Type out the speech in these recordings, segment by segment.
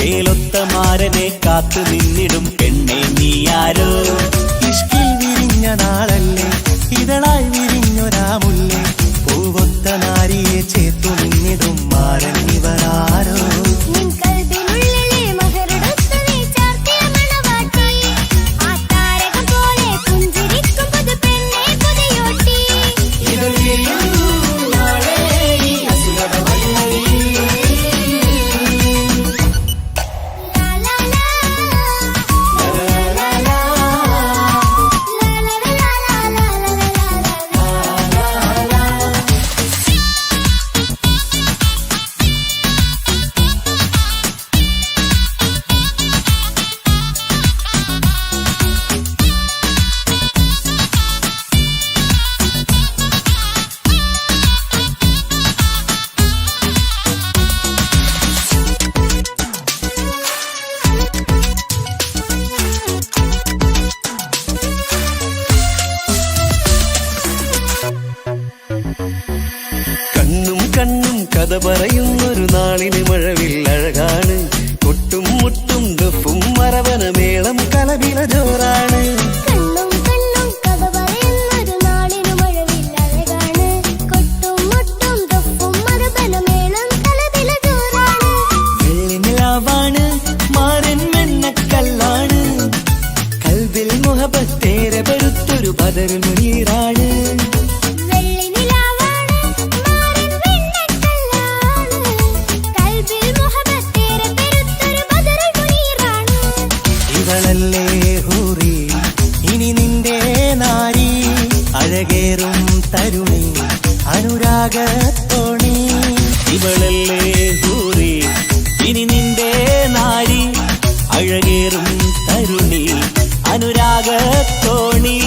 ചേലൊത്തമാരനെ കാത്തു നിന്നിടും പെണ്ണെ നീയാരോ. ഇഷ്കിൽ വിരിഞ്ഞ നാളല്ലേ ഇതളായി വിരിഞ്ഞൊരാമുല്ലേ, പൂവൊത്ത നാരിയെ ചേർത്തു നിന്നിടും മാരൻ ഇവരാരോ. കണ്ണും കണ്ണും കഥ പറയുന്നൊരു നാളിന് മഴവില്ലഴകാണ്, കൊട്ടും മുട്ടും ദഫും മറവന മേളം കലപില ജോറാണ്. വെള്ളിനിലാവാണ് മാരൻ വെണ്ണക്കല്ലാണ്, കൽബിൽ മുഹബത്തേരെ പെരുത്തൊരു ബദർ മുനീറാണ്. ഇവളല്ലേ ഹൂറി ഇനി നിന്റെ നാരി, അഴകേറും തരുണി അനുരാഗത്തോണി. ഇവളല്ലേ ഹൂറി ഇനി നിന്റെ നാരി, അഴകേറും തരുണി അനുരാഗത്തോണി.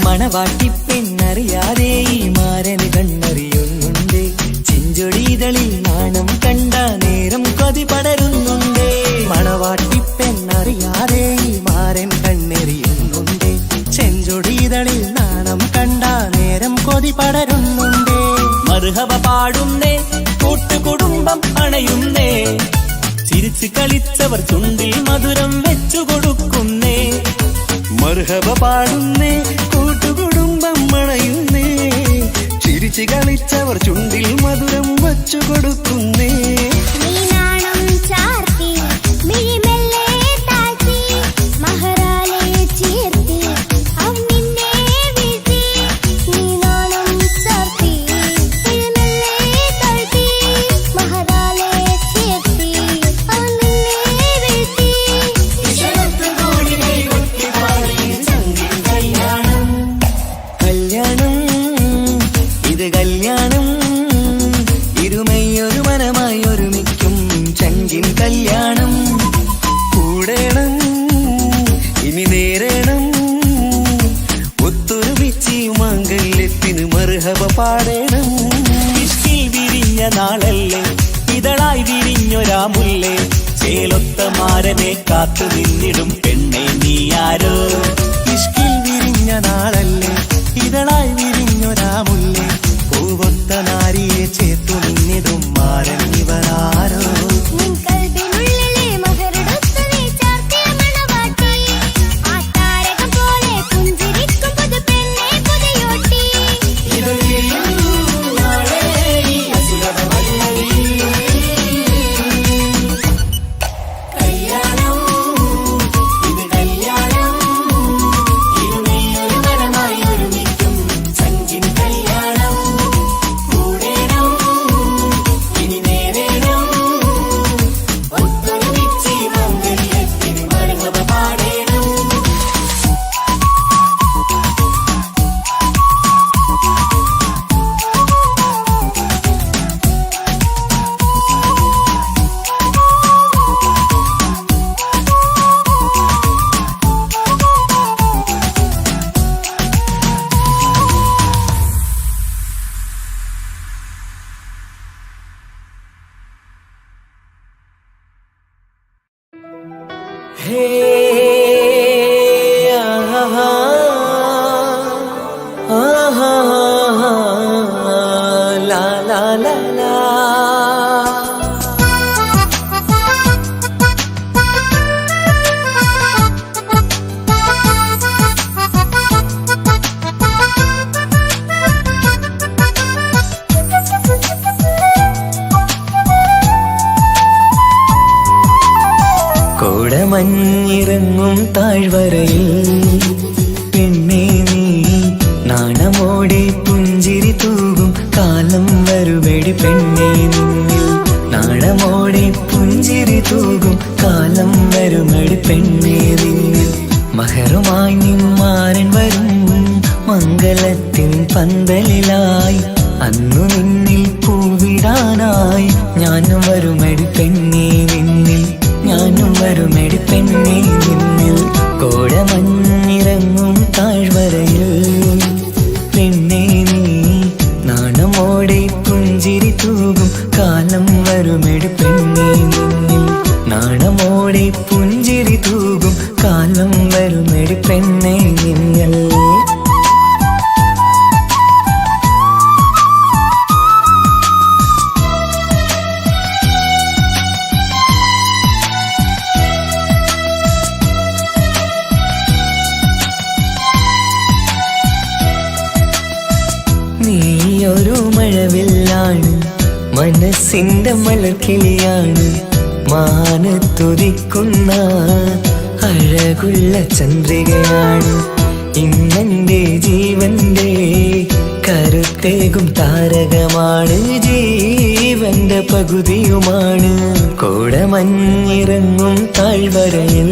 മണവാട്ടിപ്പെണ്ണറിയാതെ ഈ മാരന് കണ്ണറിയുന്നുണ്ട്, ചെഞ്ചൊടിതളിൽ നാണം കണ്ട നേരം കൊതി പടരുന്നുണ്ട്. മണവാട്ടിപ്പെണ്ണറിയാതെ ഈ മാരൻ കണ്ണെറിയുന്നുണ്ട്, ചെഞ്ചൊടിതളിൽ നാണം കണ്ട നേരം കൊതി പടരുന്നുണ്ട്. മർഹബ പാടുന്നേ കൂട്ടുകുടുംബം അണയുന്നേ, ചിരിച്ചു കളിച്ചവർ ചുണ്ടിൽ മധുരം വെച്ചു കൊടുക്കുന്നേ. മർഹബ പാടുന്നേ കൂട്ടുകുടുംബം മണയുന്നേ, ചിരിച്ചു കളിച്ചവർ ചുണ്ടിൽ മധുരം വച്ചു കൊടുക്കുന്നേ. കല്യാണം ഇരുമയൊരു മനമായി ഒരുമിക്കും ചങ്കിൻ കല്യാണം. കൂടേണം ഇനി നേരേണം, ഒത്തൊരുമിച്ച് മാംഗല്യത്തിന് മർഹബ പാടേണം. ഇഷ്കിൽ വിരിഞ്ഞ നാളല്ലേ ഇതളായി വിരിഞ്ഞൊരാമുല്ലേ, ചേലൊത്തമാരനെ കാത്തു നിന്നിടും പെണ്ണെ നീയാരോ. ഇഷ്കിൽ വിരിഞ്ഞ നാളല്ലേ ഇതളായി വിരിഞ്ഞൊരാമുല്ലേ, പൂവൊത്ത നാരിയെ ചേർത്തു നിന്നിടും മാരൻ ഇവരാരോ. ഹേ ആഹാ ആഹാ ലാ ലാ ലാ ലാ. കോടമഞ്ഞിറങ്ങും താഴ്വരയിൽ പെണ്ണേ നീ നാണമോടെ പുഞ്ചിരി തൂകും കാലം വരുമെടി പെണ്ണേ നിന്നിൽ. നാണമോടെ പുഞ്ചിരി തൂകും കാലം വരുമെടി പെണ്ണേ നിന്നിൽ. മഹറുമായി നിന്മാരൻ വരും മംഗലത്തിൻ പന്തലിലായി. അന്നു നിന്നിൽ പൂവിടാനായി ഞാനും വരുമെടി പെണ്ണേ നിന്നിൽ. ഞാനും വരുമെടി പെണ്ണേ നിന്നിൽ. കോടമഞ്ഞിറങ്ങും താഴ്വരയിൽ പെണ്ണേ നീ നാണമോടെ പുഞ്ചിരി തൂകും കാലം വരുമെടി പെണ്ണേ നിന്നിൽ. നാണമോടെ പുഞ്ചിരി തൂകും കാലം വരുമെടി പെണ്ണേ നിന്നിൽ. നീയൊരു മഴവില്ലാണ്, മനസ്സിന്റെ മലർക്കിളിയാണ്. മാനത്തുദിക്കുന്ന അഴകുള്ള ചന്ദ്രികയാണ്. ഇന്നെന്റെ ജീവന്റെ കരുത്തേകും താരകമാണ്. ജീവന്റെ പകുതിയുമാണ്. കോടമഞ്ഞിറങ്ങും താഴ്വരയിൽ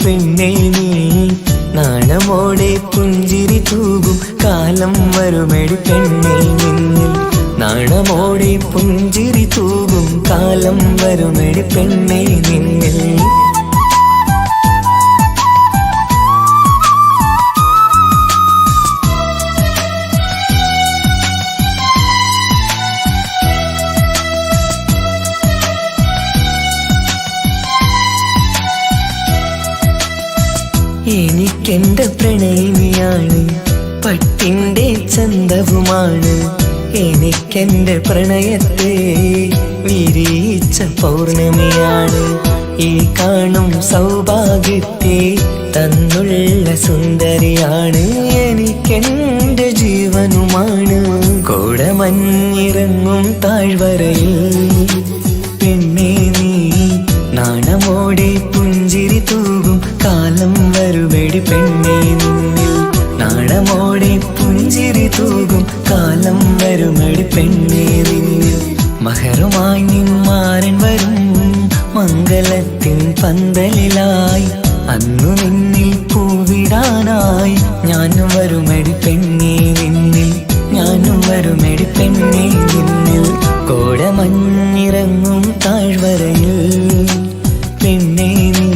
പെണ്ണേ നീ നാണമോടെ പുഞ്ചിരി തൂകും കാലം വരുമെടി പെണ്ണേ നിന്നിൽ. നാണമോടെ പുഞ്ചിരി തൂകും കാലം വരുമെടി പെണ്ണേ നിന്നിൽ. എനിക്കെന്റെ പ്രണയിനിയാണ്, പട്ടിന്റെ ചന്തവുമാണ്. എനിക്കെന്റെ പ്രണയത്തെ വിരിയിച്ച പൗർണമിയാണ്. ഈ കാണും സൗഭാഗ്യത്തെ തന്നുള്ള സുന്ദരിയാണ്. എനിക്കെന്റെ ജീവനുമാണ്. കോടമഞ്ഞിറങ്ങും താഴ്വരയിൽ പെണ്ണേ നീ നാണമോടെ പുഞ്ചിരി തൂകും കാലം വരുമെടി പെണ്ണേ നിന്നിൽ. നാണമോടെ പുഞ്ചിരി തൂകും കാലം വരുമെടി പെണ്ണേ നിന്നിൽ. മഹറുമായി നിന്മാരൻ വരും മംഗലത്തിൻ പന്തലിലായി. അന്നു നിന്നിൽ പൂവിടാനായി ഞാനും വരുമെടി പെണ്ണേ നിന്നിൽ. ഞാനും വരുമെടി പെണ്ണേ നിന്നിൽ. കോടമഞ്ഞിറങ്ങും താഴ്വരയിൽ പെണ്ണേ നീ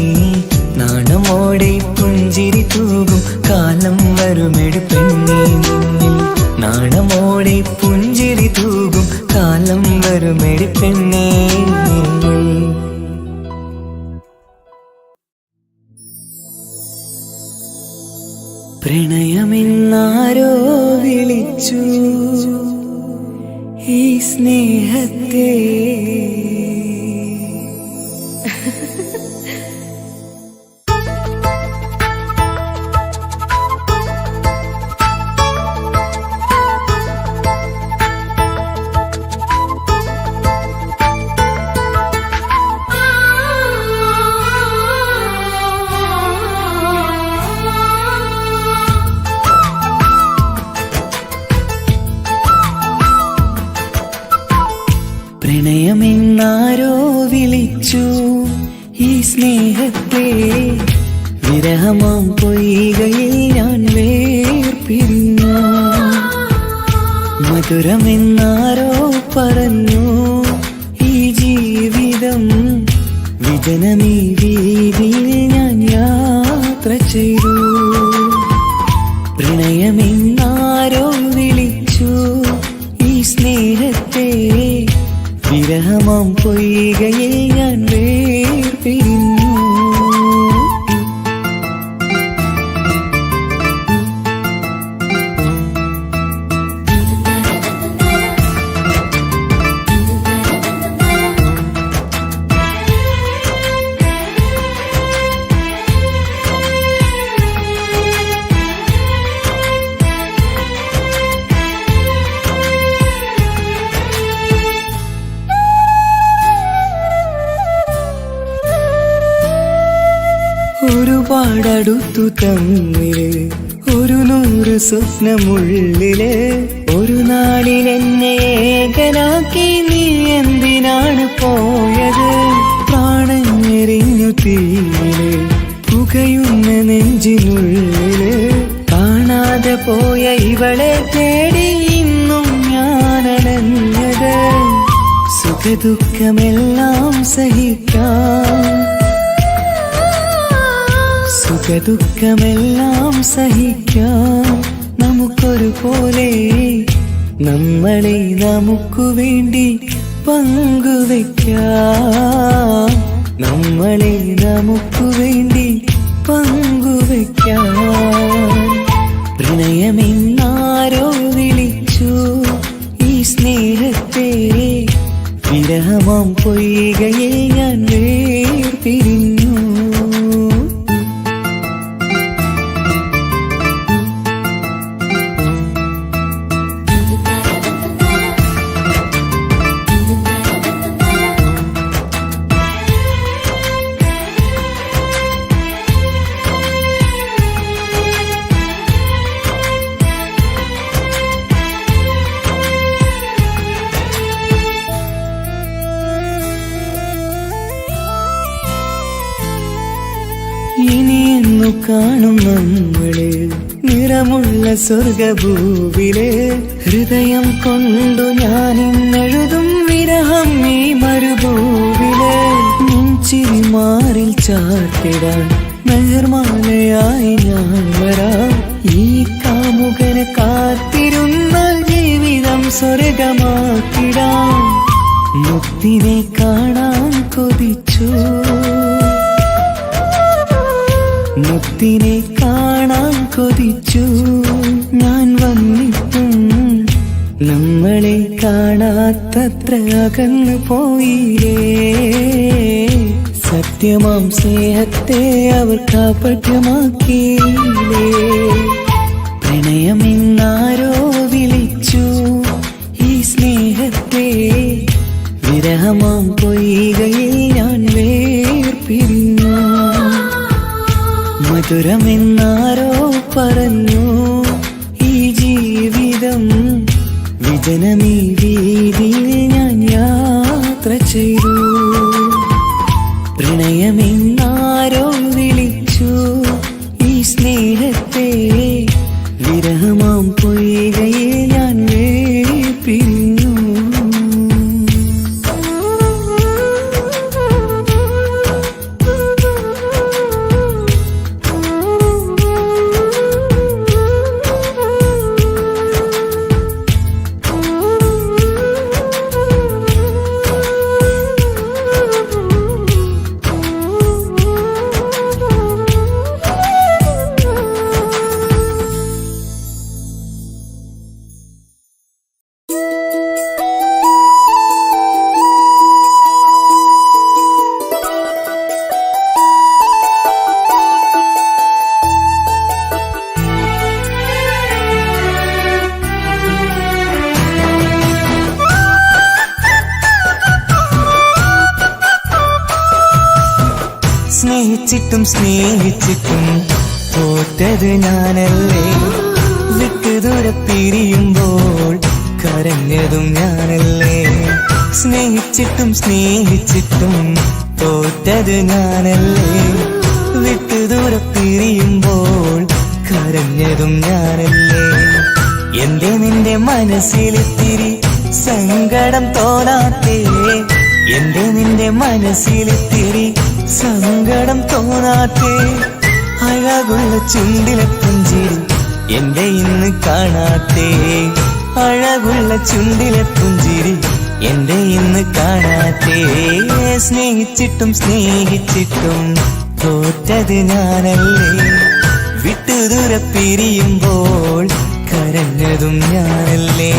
നാണമോടെ പുഞ്ചിരി തൂകും കാലം വരുമെടി പെണ്ണേ നിന്നിൽ. നാണമോടെ പുഞ്ചിരി തൂകും കാലം വരുമെടി പെണ്ണേ നിന്നിൽ. പ്രണയമെന്നാരോ വിളിച്ചു ഈ സ്നേഹത്തെ. പ്രണയമെന്നാരോ വിളിച്ചു ഈ സ്നേഹത്തെ. വിരഹമാം പൊയ്കയിൽ ഞാൻ വേർപിരിഞ്ഞു. മധുരമെന്നാരോ പറഞ്ഞു ഈ ജീവിതം. വിജനമീ വീതിയിൽ ഞാൻ യാത്ര ചെയ്തു. പ്രണയമെന്നാരോ വിളിച്ചു ഈ സ്നേഹത്തെ. വിരഹമാം പൊയ്കയിൽ ഞാൻ വേർപിരിഞ്ഞു. ഒരുപാടടുത്തു തമ്മില് ഒരു 100 സ്വപ്നമുള്ളില് ഒരു നാളിൽ എന്നെ ഏകനാക്കി നീ എന്തിനാണ് പോയത് പ്രാണഞ്ഞെറിഞ്ഞു തീയില് പുകയുന്ന നെഞ്ചിനുള്ളില് കാണാതെ പോയ ഇവളെ തേടി ഇന്നും ഞാനലഞ്ഞത് സുഖദുഃഖമെല്ലാം സഹിക്കാം സുഖദുഃഖമെല്ലാം സഹിക്കാം നമുക്കൊരുപോലെ നമ്മളെ നമുക്കു വേണ്ടി പങ്കുവെക്കാം നമ്മളെ നമുക്കു വേണ്ടി പങ്കുവെക്കാം പ്രണയമെന്നാരോ വിളിച്ചു ഈ സ്നേഹത്തെ വിരഹമാം പൊയ്കയിൽ ഞാൻ വേർപിരിഞ്ഞു ഇനിയെന്നു കാണും നമ്മള് നിറമുള്ള സ്വർഗഭൂവില് ഹൃദയം കൊണ്ടു ഞാനിന്നെഴുതും വിരഹം ഈ മരുഭൂവില് നെഞ്ചിരി മാറിൽ ചാർത്തിടാൻ മെഹർമാലയായി ഞാൻ വരാം ഈ കാമുകനെ കാത്തിരുന്നാൽ ജീവിതം സ്വർഗമാക്കിടാം മുത്തിനെ കാണാൻ കൊതിച്ചു മുത്തിനെ കാണാൻ കൊതിച്ചു ഞാൻ വന്നിട്ടും നമ്മളെ കാണാത്തത്ര അകന്നു പോയില്ലേ സത്യമാം സ്നേഹത്തെ അവർ കാപട്യമാക്കിയില്ലേ പ്രണയമെന്നാരോ വിളിച്ചു ഈ സ്നേഹത്തെ വിരഹമാം പൊയ്കയിൽ ഞാൻ വേർപിരിഞ്ഞു മധുരമെന്നാരോ പറഞ്ഞു ഈ ജീവിതം വിജനമീ വീതിയിൽ ഞാൻ യാത്ര ചെയ്തു പ്രണയമെന്നാരോ വിളിച്ചു ഈ സ്നേഹത്തെ വിരഹമാം പൊയ്കയിൽ ഞാൻ വേർപിരിഞ്ഞു സ്നേഹിച്ചിട്ടും സ്നേഹിച്ചിട്ടും തോറ്റത് ഞാനല്ലേ വിട്ടുദൂരെ പിരിയുമ്പോൾ കരഞ്ഞതും ഞാനല്ലേ സ്നേഹിച്ചിട്ടും സ്നേഹിച്ചിട്ടും തോറ്റത് ഞാനല്ലേ വിട്ടുദൂരെ പിരിയുമ്പോൾ കരഞ്ഞതും ഞാനല്ലേ എന്റെ നിന്റെ മനസ്സിലിത്തിരി സങ്കടം തോന്നാത്തേ എന്റെ നിന്റെ മനസ്സിലിത്തിരി സങ്കടം തോന്നാത്തേ അഴകുള്ള ചുണ്ടിലെ പുഞ്ചിരി എന്റെ ഇന്ന് കാണാത്തേ അഴകുള്ള ചുണ്ടിലെ പുഞ്ചിരി എന്റെ ഇന്ന് കാണാത്തേ സ്നേഹിച്ചിട്ടും സ്നേഹിച്ചിട്ടും തോറ്റത് ഞാനല്ലേ വിട്ടുദൂരെ പിരിയുമ്പോൾ കരഞ്ഞതും ഞാനല്ലേ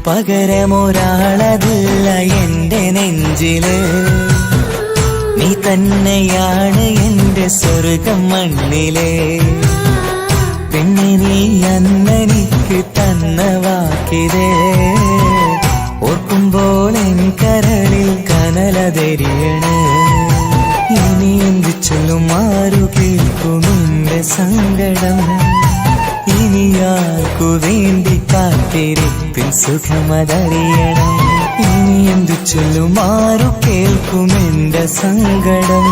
പകരമൊരാളതില്ല എന്റെ നെഞ്ചില്. നീ തന്നെയാണ് എന്റെ സ്വർഗം മണ്ണിലെ. പിന്നെ നീ അന്നെനിക്ക് തന്ന വാക്കിത് ഓർക്കുമ്പോൾ എൻ കരളിൽ കനലതെരിയണ്. ഇനി എന്ത് ചൊല്ലും, ആരു കേൾക്കും എന്റെ സങ്കടം? ഇനി ആർക്കു വേണ്ടി കാത്തിരിപ്പിൻ സുഖമതറിയണം. ഇനി എന്തു ചൊല്ലും, ആരു കേൾക്കും എന്റെ സങ്കടം?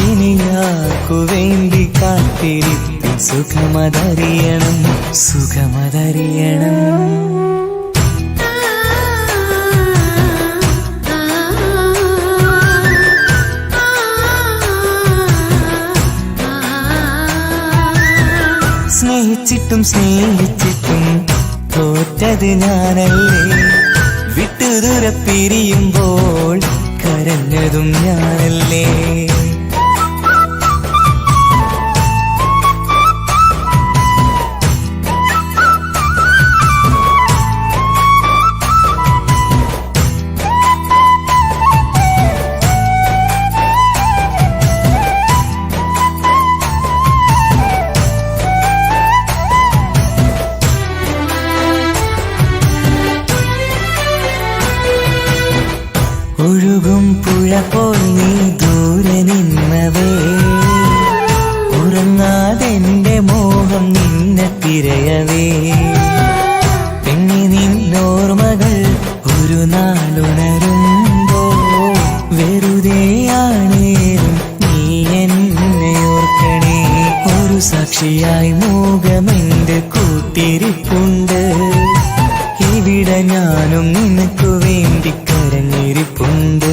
ഇനി ആർക്കു വേണ്ടി കാത്തിരിപ്പിൻ സുഖമതറിയണം, സുഖമതറിയണം. സ്നേഹിച്ചിട്ടും സ്നേഹിച്ചിട്ടും തോറ്റത് ഞാനല്ലേ. വിട്ടുദൂരെ പിരിയുമ്പോൾ കരഞ്ഞതും ഞാനല്ലേ. ഒഴുകും പുഴ പോൽ നീ ദൂരെ നിന്നവേ. ഉറങ്ങാതെന്റെ മോഹം നിന്നെ തിരയവേ. പിന്നെ നിന്നോർമ്മകൾ ഒരു നാളുണരുമ്പോ വെറുതെയാണേലും നീ എന്നെ ഓർക്കണേ. ഒരു സാക്ഷിയായി മോഹമെന്റെ കൂട്ടിരിപ്പുണ്ട്. ഇവിടെ ഞാനും നിനക്കു വേണ്ടി കരഞ്ഞിരിപ്പുണ്ട്.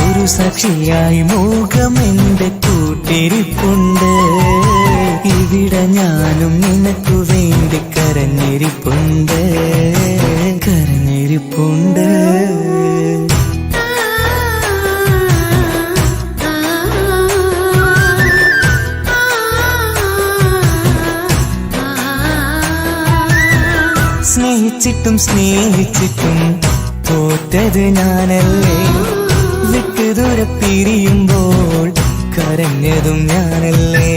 ഒരു സാക്ഷിയായി മോഹമെന്റെ കൂട്ടിരിപ്പുണ്ട്. ഇവിടെ ഞാനും നിനക്കു വേണ്ടി കരഞ്ഞിരിപ്പുണ്ട്, കരഞ്ഞിരിപ്പുണ്ട്. സ്നേഹിച്ചിട്ടും സ്നേഹിച്ചിട്ടും തോറ്റത് ഞാനല്ലേ. വിട്ടുദൂരെ പിരിയുമ്പോൾ കരഞ്ഞതും ഞാനല്ലേ.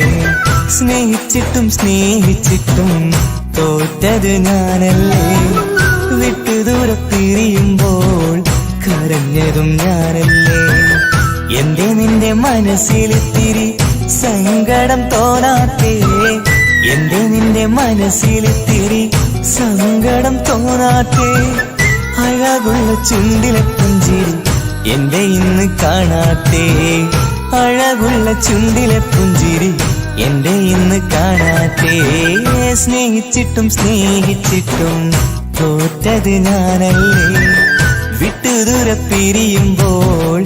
സ്നേഹിച്ചിട്ടും സ്നേഹിച്ചിട്ടും തോറ്റത് ഞാനല്ലേ. വിട്ടുദൂരെ പിരിയുമ്പോൾ കരഞ്ഞതും ഞാനല്ലേ. എന്റെ നിന്റെ മനസ്സിലിത്തിരി സങ്കടം തോന്നാത്തേ. എന്റെ നിന്റെ മനസ്സിലിത്തിരി സങ്കടം തോന്നാത്തേ. അഴകുള്ള ചുണ്ടിലെ പുഞ്ചിരി എന്റെ ഇന്ന് കാണാത്തേ. അഴകുള്ള ചുണ്ടിലെ പുഞ്ചിരി എന്റെ ഇന്ന് കാണാത്തേ. സ്നേഹിച്ചിട്ടും സ്നേഹിച്ചിട്ടും തോറ്റത് ഞാനല്ലേ. വിട്ടുദൂരെ പിരിയുമ്പോൾ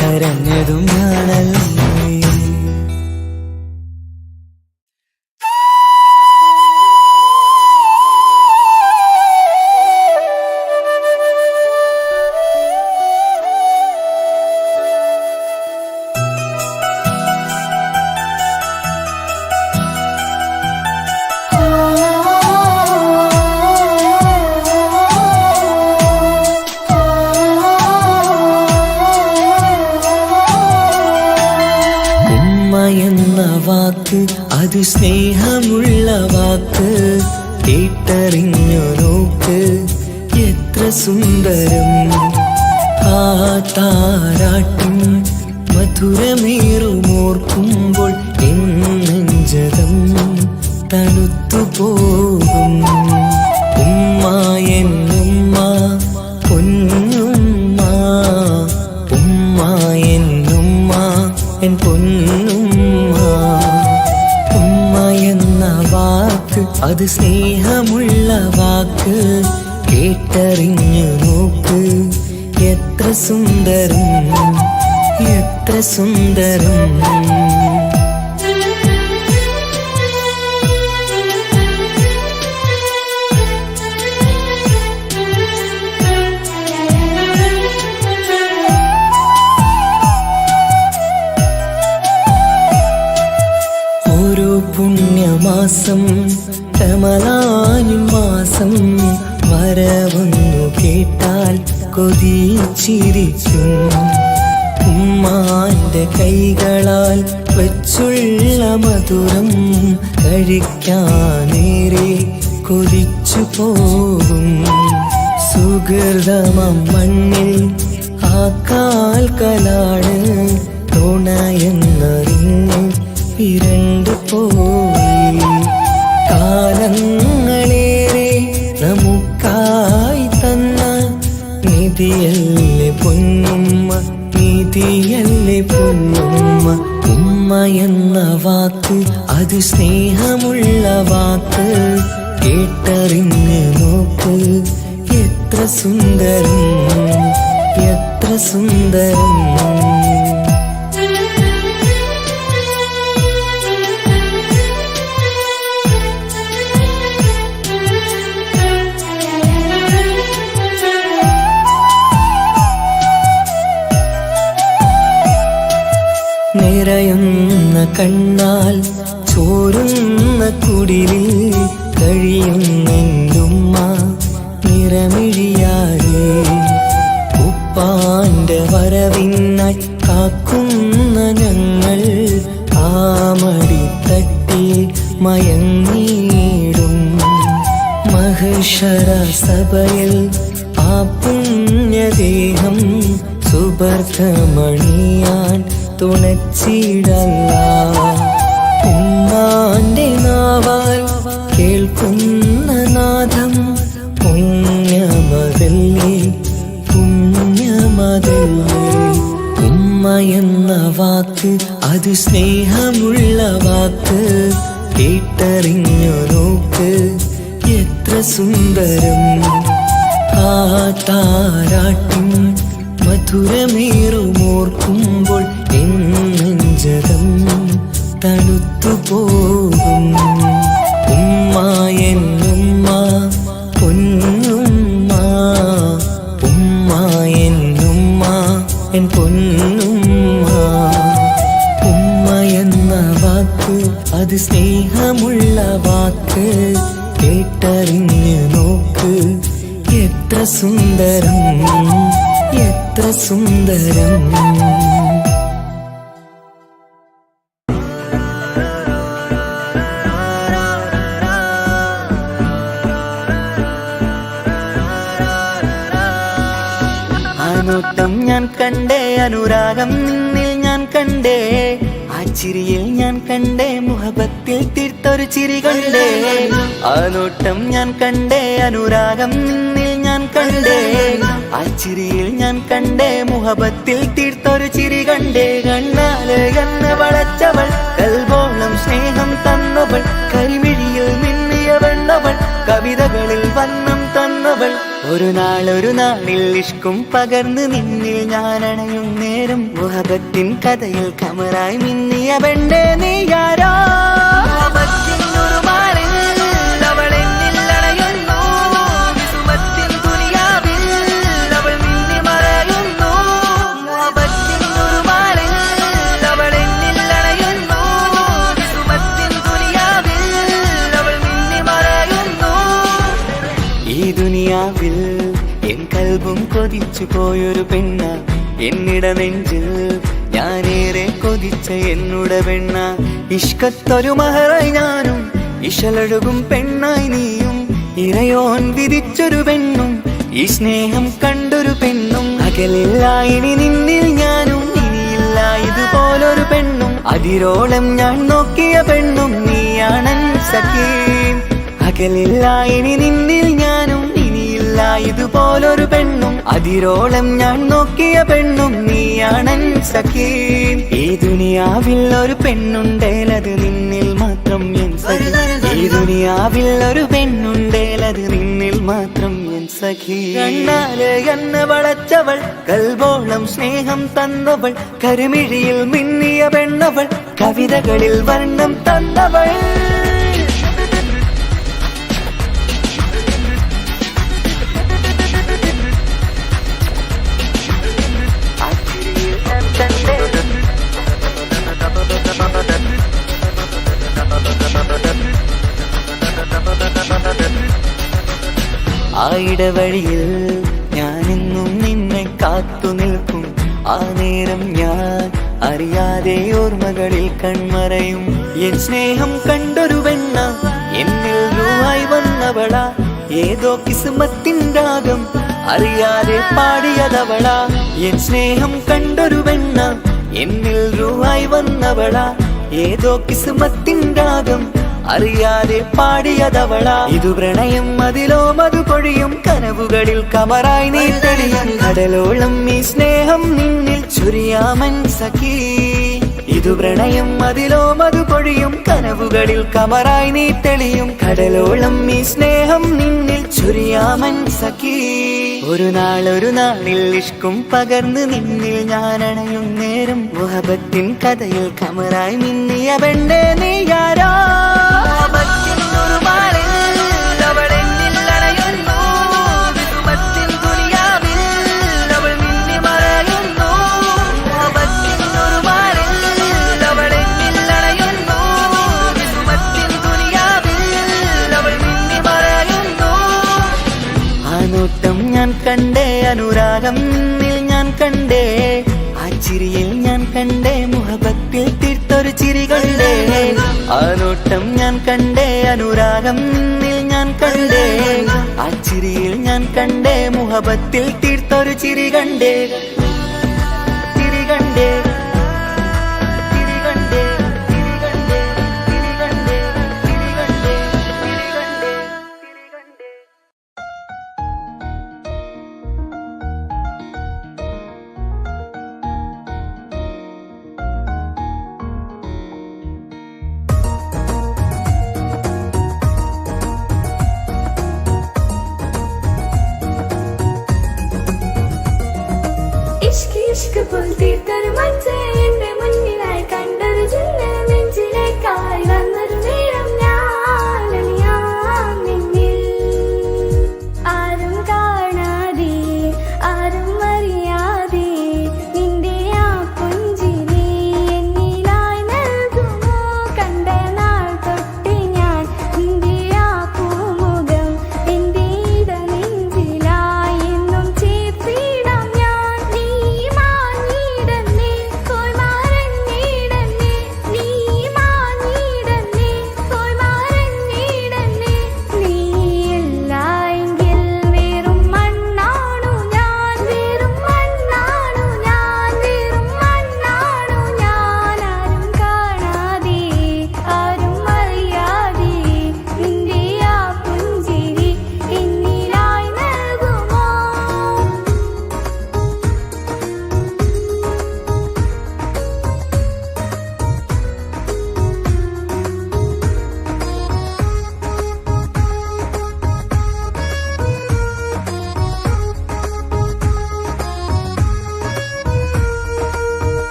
കരഞ്ഞതും ഞാനല്ലേ. വാക്ക് അത് സ്നേഹമുള്ള വാക്ക്. കേട്ടറിഞ്ഞു നോക്ക് എത്ര സുന്ദരം. ആ താരാട്ടും മധുരമേറുമോർക്കുമ്പോൾ നെഞ്ചകം തണുത്തു പോകും. ഉമ്മ എന്നുമ്മ പൊന്നുമ്മ. ഉമ്മ എന്നുമ്മ എൻ പൊന്നുമ്മ. ഉമ്മ എന്ന വാക്ക് അത് സ്നേഹമുള്ള വാക്ക്. കേട്ടറിഞ്ഞു നോക്ക് എത്ര സുന്ദരം, എത്ര സുന്ദരം. പുണ്യമാസം റമളാൻ മാസം വരവൊന്നു കേട്ടാൽ കൊതിച്ചിരിക്കും. ഉമ്മാന്റെ കൈകളാൽ വെച്ചുള്ള മധുരം കഴിക്കാനേറെ കൊതിച്ചു പോകും. സുഹൃതമം മണ്ണിൽ ആ കാൽക്കലാണ് തുണയെന്നറിഞ്ഞ് പിരണ്ടു പോയി. കാലങ്ങളേറെ നമുക്കായി തന്ന നിധിയല്ലേ പൊന്നുമ്മ, നിധിയല്ലേ പൊന്നുമ്മ. ഉമ്മ എന്ന വാക്ക് അത് സ്നേഹമുള്ള വാക്ക്, കേട്ടറിഞ്ഞ് നോക്ക് എത്ര സുന്ദരം, എത്ര സുന്ദരം. നിറയുന്ന കണ്ണാൽ ചോരുന്ന കുടിലിൽ കഴിയുന്നുമ്മ നിറമിഴിയാതെ. ഉപ്പാന്റെ വരവിനായി കാക്കുന്ന ഞങ്ങൾ ആ മടിത്തട്ടിൽ മയങ്ങിയിടും. മഹ്ശറ സഭയിൽ ആ പുണ്യദേഹം സുബർദ്ധമണിയാൻ തുണച്ചിടല്ല. ഉമ്മാന്റെ നാവാൽ കേൾക്കുന്ന നാദം പുണ്യമതല്ലേ, പുണ്യമതല്ലേ. ഉമ്മ എന്ന വാക്ക് അത് സ്നേഹമുള്ള വാക്ക്, കേട്ടറിഞ്ഞു നോക്ക് എത്ര സുന്ദരം. ആ താരാട്ടിൻ മധുരമേറുമോർക്കുമ്പോൾ നെഞ്ചകം തണുത്തു പോകും. ഉമ്മ എന്നുമ്മ പൊന്നുമ്മ, ഉമ്മ എന്നുമ്മ എൻ പൊന്നുമ്മ. ഉമ്മ എന്ന വാക്ക് അത് സ്നേഹമുള്ള വാക്ക്, കേട്ടറിഞ്ഞ് നോക്ക് എത്ര സുന്ദരം, എത്ര സുന്ദരം. നോട്ടം ഞാൻ കണ്ടേ, അനുരാഗം നിന്നിൽ ഞാൻ കണ്ടേ, ആ ചിരിയിൽ ഞാൻ കണ്ടേ, മുഹബത്തിൽ തീർത്തൊരു ചിരി കണ്ടേ. ആ നോട്ടം ഞാൻ കണ്ടേ, അനുരാഗം നിന്നിൽ ഞാൻ കണ്ടേ, ആ ചിരിയിൽ ഞാൻ കണ്ടേ, മുഹബത്തിൽ തീർത്തൊരു ചിരി കണ്ടേ. കണ്ണാല് എന്നെ വളച്ചവൾ, കൽബോളം സ്നേഹം തന്നവൾ, കരിമിഴിയിൽ മിന്നിയ വെണ്ണവൾ, കവിതകളിൽ വർണ്ണം തന്നവൾ. ഒരു നാളിൽ ഇഷ്കും പകർന്ന് നിന്നിൽ ഞാൻ അണയും നേരം, മുഹബത്തിൻ കഥയിൽ കമറായി മിന്നിയ പെണ്ണേ നീയാരോ. ഈ ദുനിയാവിൽ എൻ കൽബും കൊതിച്ചു പോയൊരു പെണ്ണ, എന്നിട നെഞ്ചിൽ ഞാനേറെ കൊതിച്ച എന്നുട പെണ്ണ. ഇഷ്കത്തൊരു മഹറായി ഞാനും, ഇശലൊഴുകും പെണ്ണായി നീയും, ഇറയോൻ വിധിച്ചൊരു പെണ്ണും, ഈ സ്നേഹം കണ്ടൊരു പെണ്ണും. അകലില്ല ഇനി നിന്നിൽ ഞാനും, ഇനിയില്ല ഇതുപോലൊരു പെണ്ണും. അതിരോളം ഞാൻ നോക്കിയ പെണ്ണും നീയാണൻ സഖീ. അകലില്ല ഇനി നിന്നിൽ ഞാനും, ഇനിയില്ല ഇതുപോലൊരു പെണ്ണും. അതിരോളം ഞാൻ നോക്കിയ പെണ്ണും നീയാണൻ സഖീ. ഈ ദുനിയാവിൽ ഒരു പെണ്ണുണ്ടേലത് നിന്നിൽ മാത്രം എൻ സഖി. ഈ ദുനിയാവിൽ ഒരു പെണ്ണുണ്ടേലത് നിന്നിൽ മാത്രം എൻ സഖി. കണ്ണാല് എന്നെ വളച്ചവൾ, കൽബോളം സ്നേഹം തന്നവൾ, കരുമിഴിയിൽ മിന്നിയ പെണ്ണവൾ, കവിതകളിൽ വർണ്ണം തന്നവൾ. ആ ഇടവഴിയിൽ ഞാനെന്നും നിന്നെ കാത്തു നിൽക്കും. ആ നേരം ഞാൻ അറിയാതെ ഓർമ്മകളിൽ കൺമറയും. എൻ സ്നേഹം കണ്ടൊരു വെണ്ണ എന്നിൽ രൂപായി വന്നവള, ഏതോ കിസ്മത്തിൻ രാഗം അറിയാതെ പാടിയതവള. എൻ സ്നേഹം കണ്ടൊരു വെണ്ണ എന്നിൽ രൂപായി വന്നവള, ഏതോ കിസ്മത്തിൻ രാഗം അറിയാതെ പാടിയതവള. ഇതു പ്രണയം അതിലോ മധു പൊഴിയും, കനവുകളിൽ കമറായി നീ തെളിയും. കടലോളം ഈ സ്നേഹം നിന്നിൽ ചൊരിയാമൻ സഖി. ഇതു പ്രണയം അതിലോ മധു പൊഴിയും, കനവുകളിൽ കമറായി നീ തെളിയും. കടലോളം ഈ സ്നേഹം നിന്നിൽ ചൊരിയാമൻ സഖി. ഒരു നാളിൽ ഇഷ്കും പകർന്ന് നിന്നിൽ ഞാൻ അണയും നേരം, മുഹബത്തിൻ കഥയിൽ കമറായി മിന്നിയ പെണ്ണേ നീയാരോ. ഞാൻ കണ്ടേ അനുരാഗം നിന്നിൽ ഞാൻ കണ്ടേ, ആ ചിരിയിൽ ഞാൻ കണ്ടേ മുഹബത്തിൽ തീർത്തൊരു ചിരി കണ്ടേ. ആ നോട്ടം ഞാൻ കണ്ടേ അനുരാഗം നിന്നിൽ ഞാൻ കണ്ടേ, ആ ചിരിയിൽ ഞാൻ കണ്ടേ മുഹബത്തിൽ തീർത്തൊരു ചിരി കണ്ടേ. ചിരി കണ്ടേ. इश्क इश्क बोलती तर मन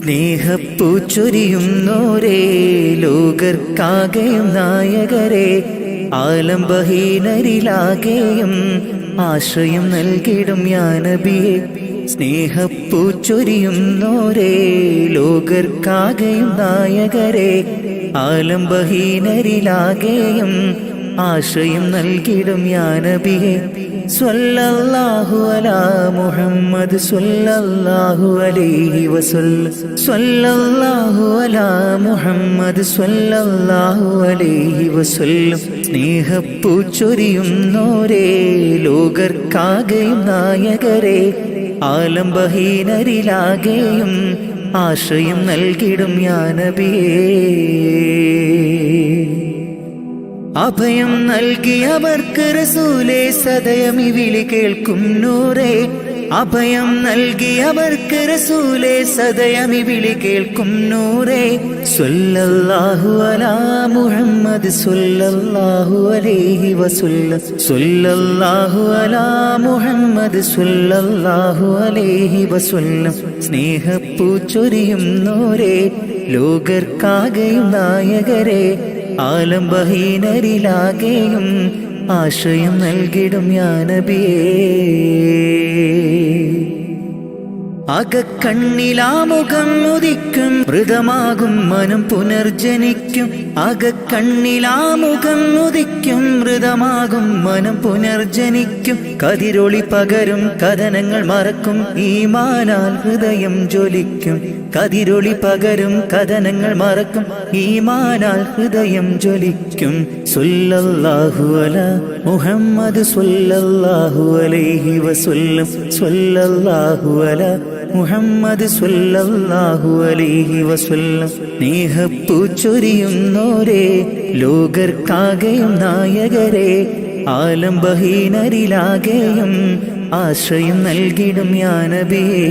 സ്നേഹപ്പൂച്ചൊരിയുന്നോരേ ലോകർക്കാകെയും നായകരെ ആലംബഹീനരിലാകെയും ആശ്രയം നൽകിടും യാ നബിയെ സ്നേഹപ്പൂച്ചൊരിയുന്നോരേ ലോകർക്കാകെയും നായകരെ ആലംബഹീനരിലാകെയും ആശ്രയം നൽകിടും യാ നബിയെ സ്വല്ലല്ലാഹു അലാ മുഹമ്മദ് സ്വല്ലല്ലാഹു അലൈഹി വസല്ലം സ്വല്ലല്ലാഹു അലാ മുഹമ്മദ് സ്വല്ലല്ലാഹു അലൈഹി വസല്ലം സ്നേഹപ്പൂച്ചൊരിയുന്നോരേ ലോകർക്കാകെയും നായകരെ ആലംബഹീനരിലാകെയും ആശ്രയം നൽകിടും യാ നബിയേ അഭയം നൽകിയവർക്ക് റസൂലേ സദയം ഈ വിളി കേൾക്കും നൂറേ അഭയം നൽകിയവർക്ക് റസൂലേ സദയം ഈ വിളി കേൾക്കും നൂറേ സ്വല്ലല്ലാഹു അലാ മുഹമ്മദ് സ്വല്ലല്ലാഹു അലൈഹി വസല്ലം സ്വല്ലല്ലാഹു അലാ മുഹമ്മദ് സ്വല്ലല്ലാഹു അലൈഹി വസല്ലം സ്നേഹപ്പൂച്ചൊരിയുന്നോരേ ലോകർക്കാകെയും നായകരെ ആലംബഹീനരിലാകെയും ആശ്രയം നൽകിടും യാ നബിയേ അകക്കണ്ണിലാമുഖം ഉദിക്കും മൃതമാകും മനം പുനർജനിക്കും അകക്കണ്ണിലാമുഖം ഉദിക്കും മൃതമാകും മനം പുനർജനിക്കും കതിരൊളി പകരും കഥനങ്ങൾ മറക്കും ഈമാനാൽ ഹൃദയം ജ്വലിക്കും കതിരൊളി പകരും കഥനങ്ങൾ മറക്കും ഈമാനാൽ ഹൃദയം ജ്വലിക്കും സ്വല്ലല്ലാഹു അലാ മുഹമ്മദ് സ്വല്ലല്ലാഹു അലൈഹി വസല്ലം സ്വല്ലല്ലാഹു അലാ മുഹമ്മദ് സ്വല്ലല്ലാഹു അലൈഹി വസല്ലം സ്നേഹപ്പൂച്ചൊരിയുന്നോരേ ലോകർക്കാകെയും നായകരെ ആലംബഹീനരിലാകെയും ആശ്രയം നൽകിടും യാ നബിയേ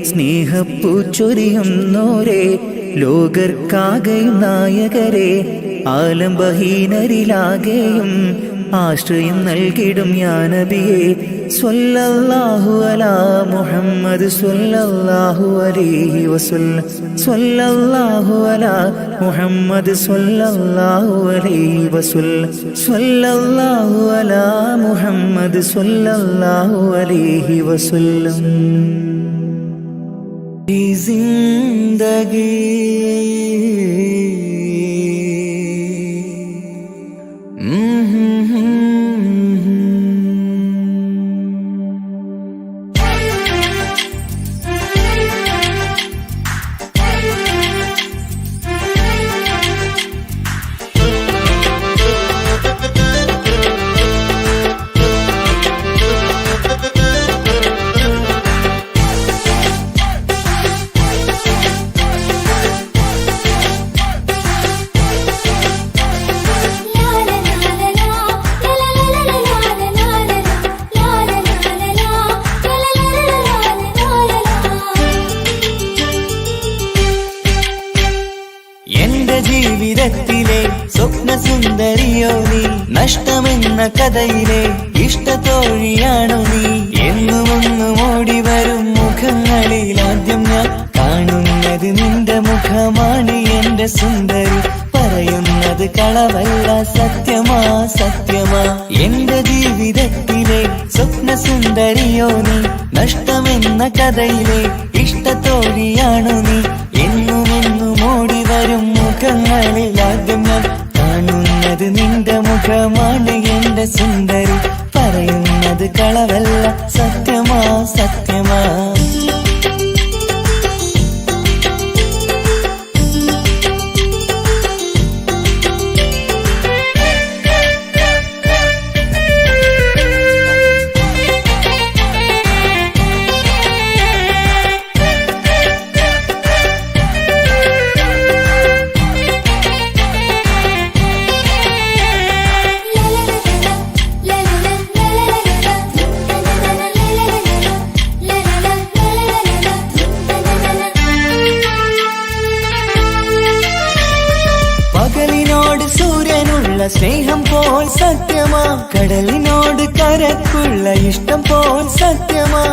സ്നേഹപ്പൂച്ചൊരിയുന്നോരേ ലോകർക്കാകെയും നായകരെ ആലംബഹീനരിലാകെയും ആശ്രയം നൽകിടും യാ നബിയേ സ്വല്ലല്ലാഹു അലാ മുഹമ്മദ് സ്വല്ലല്ലാഹു അലൈഹി വസല്ലം സ്വല്ലല്ലാഹു അലാ മുഹമ്മദ് സ്വല്ലല്ലാഹു അലൈഹി വസല്ലം സ്വല്ലല്ലാഹു അലാ മുഹമ്മദ് സ്വല്ലല്ലാഹു അലൈഹി വസല്ലം ഈ ജിന്ദഗി ജീവിതത്തിലെ സ്വപ്നസുന്ദരിയോ നീ നഷ്ടമെന്ന കഥയിലെ ഇഷ്ടത്തോഴിയാണോ നീ എന്നുമൊന്നും ഓടി വരും മുഖങ്ങളിൽ ആദ്യം ഞാൻ കാണുന്നത് നിന്റെ മുഖമാണ് എന്റെ സുന്ദരി പറയുന്നത് കളവല്ല സത്യമാ സത്യമാ എന്റെ ജീവിതത്തിലെ സ്വപ്നസുന്ദരിയോ നീ നഷ്ടമെന്ന കഥയിലെ ഇഷ്ടത്തോഴിയാണോ നീ എന്നുമെന്നും ഓടി വരും മുഖങ്ങളിൽ ആദ്യം ഞാൻ കാണുന്നത് നിന്റെ മുഖമാണ് എന്റെ സുന്ദരി പറയുന്നത് കളവല്ല സത്യമാ സത്യമാ സ്നേഹം പോൽ സത്യമാ കടലിനോട് കരക്കുള്ള ഇഷ്ടം പോൽ സത്യമാ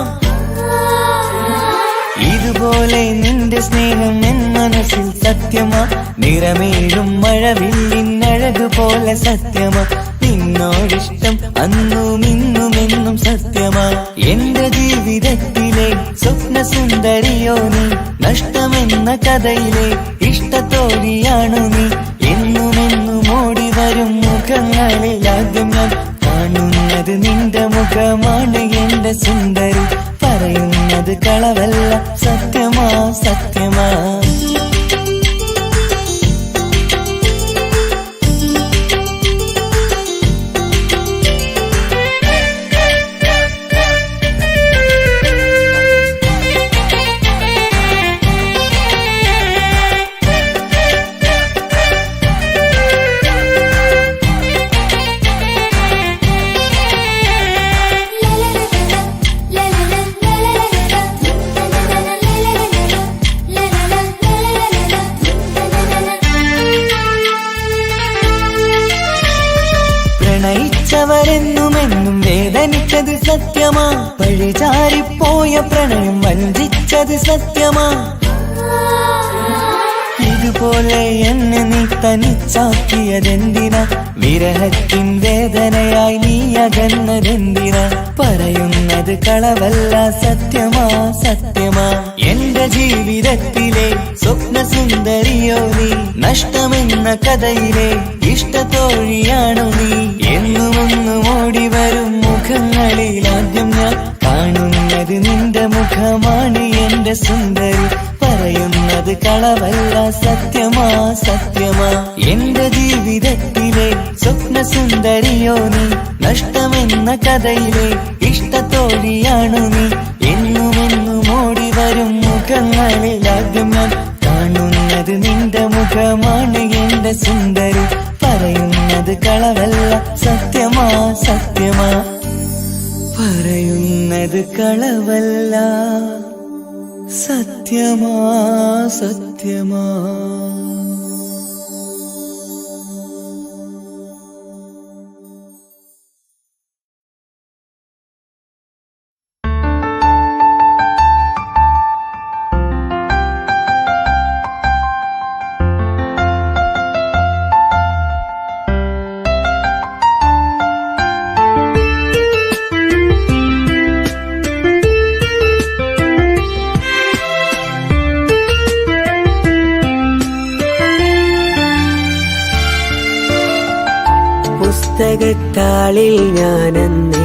ഇതുപോലെ നിന്റെ സ്നേഹം എൻ മനസ്സിൽ സത്യമാ, നിറമേഴും മഴവില്ലിനഴകു പോലെ സത്യമാ, നിന്നോടിഷ്ടം അന്നും ഇന്നുമെന്നും സത്യമാ. എന്റെ ജീവിതത്തിലെ സ്വപ്ന സുന്ദരിയോ നീ, നഷ്ടമെന്ന കഥയിലെ ഇഷ്ടത്തോഴിയാണു നീ. എന്നുമെന്നും ഓടി വരും മുഖങ്ങളിൽ ആദ്യം ഞാൻ കാണുന്നത് നിന്റെ മുഖമാണ് എന്റെ സുന്ദരി. പറയുന്നത് കളവല്ല, സത്യമാ സത്യമാ. പ്രണയിച്ചവരെന്നുമെന്നും വേദനിച്ചത് സത്യമാ, പഴിചാരിപ്പോയ പ്രണയം വഞ്ചിച്ചത് സത്യമാ. ഇതുപോലെ എന്നെ നീ തനിച്ചാക്കിയതെന്തിനാ, വിരഹത്തിൻ വേദനയായി നീ അകന്നതെന്തിനാ. പറയുന്നത് കളവല്ല, സത്യമാ സത്യമാ. എന്റെ ജീവിതത്തിലെ സ്വപ്ന സുന്ദരിയോ നീ, നഷ്ടമെന്ന കഥയിലെ ഇഷ്ടത്തോഴിയാണു നീ. എന്നുമൊന്നും ഓടി വരും മുഖങ്ങളിൽ ആദ്യം ഞാൻ കാണുന്നത് നിന്റെ മുഖമാണ് എന്റെ സുന്ദരി. പറയുന്നത് കളവല്ല, സത്യമാ സത്യമാ. എന്റെ ജീവിതത്തിലെ സ്വപ്ന സുന്ദരിയോ നീ, നഷ്ടമെന്ന കഥയിലെ ഇഷ്ടത്തോഴിയാണു നീ. എന്നുമെന്നും ഓടി വരും മുഖങ്ങളിൽ ആദ്യം ഞാൻ കാണുന്നത് നിന്റെ മുഖമാണ് എന്റെ സുന്ദരി. പറയുന്നത് കളവല്ല, സത്യമാ സത്യമാ. പറയുന്നത് കളവല്ല, സത്യമാ സത്യമാ. പുസ്തകത്താളിൽ ഞാനെന്നെ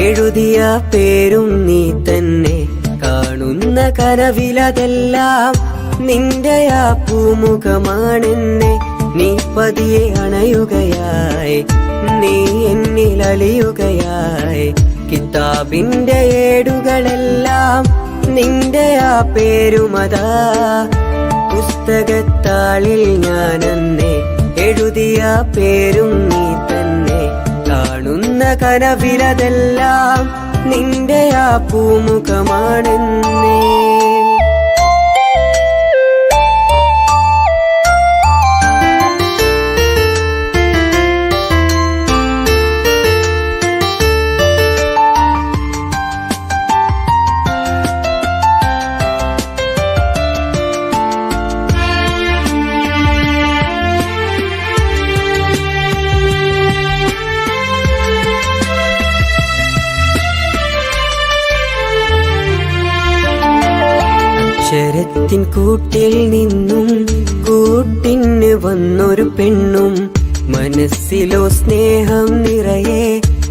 എഴുതിയ പേരും നീ തന്നെ. കാണുന്ന കനവിലതെല്ലാം നിന്റെ ആ പൂമുഖമാണെന്നെ. നീ പതിയെ അണയുകയായി, നീ എന്നിൽ അലിയുകയായി. കിതാബിന്റെ ഏടുകളെല്ലാം നിന്റെ ആ പേരുമതാ. പുസ്തകത്താളിൽ ഞാനെന്നെ എഴുതിയ പേരും നീ തന്നെ. കാണുന്ന കനവിലതെല്ലാം നിന്റെ ആ പൂമുഖമാണെന്നേ. അക്ഷരത്തിൻ കൂട്ടിൽ നിന്നും കൂട്ടിന് വന്നൊരു പെണ്ണും. മനസ്സിലോ സ്നേഹം നിറയെ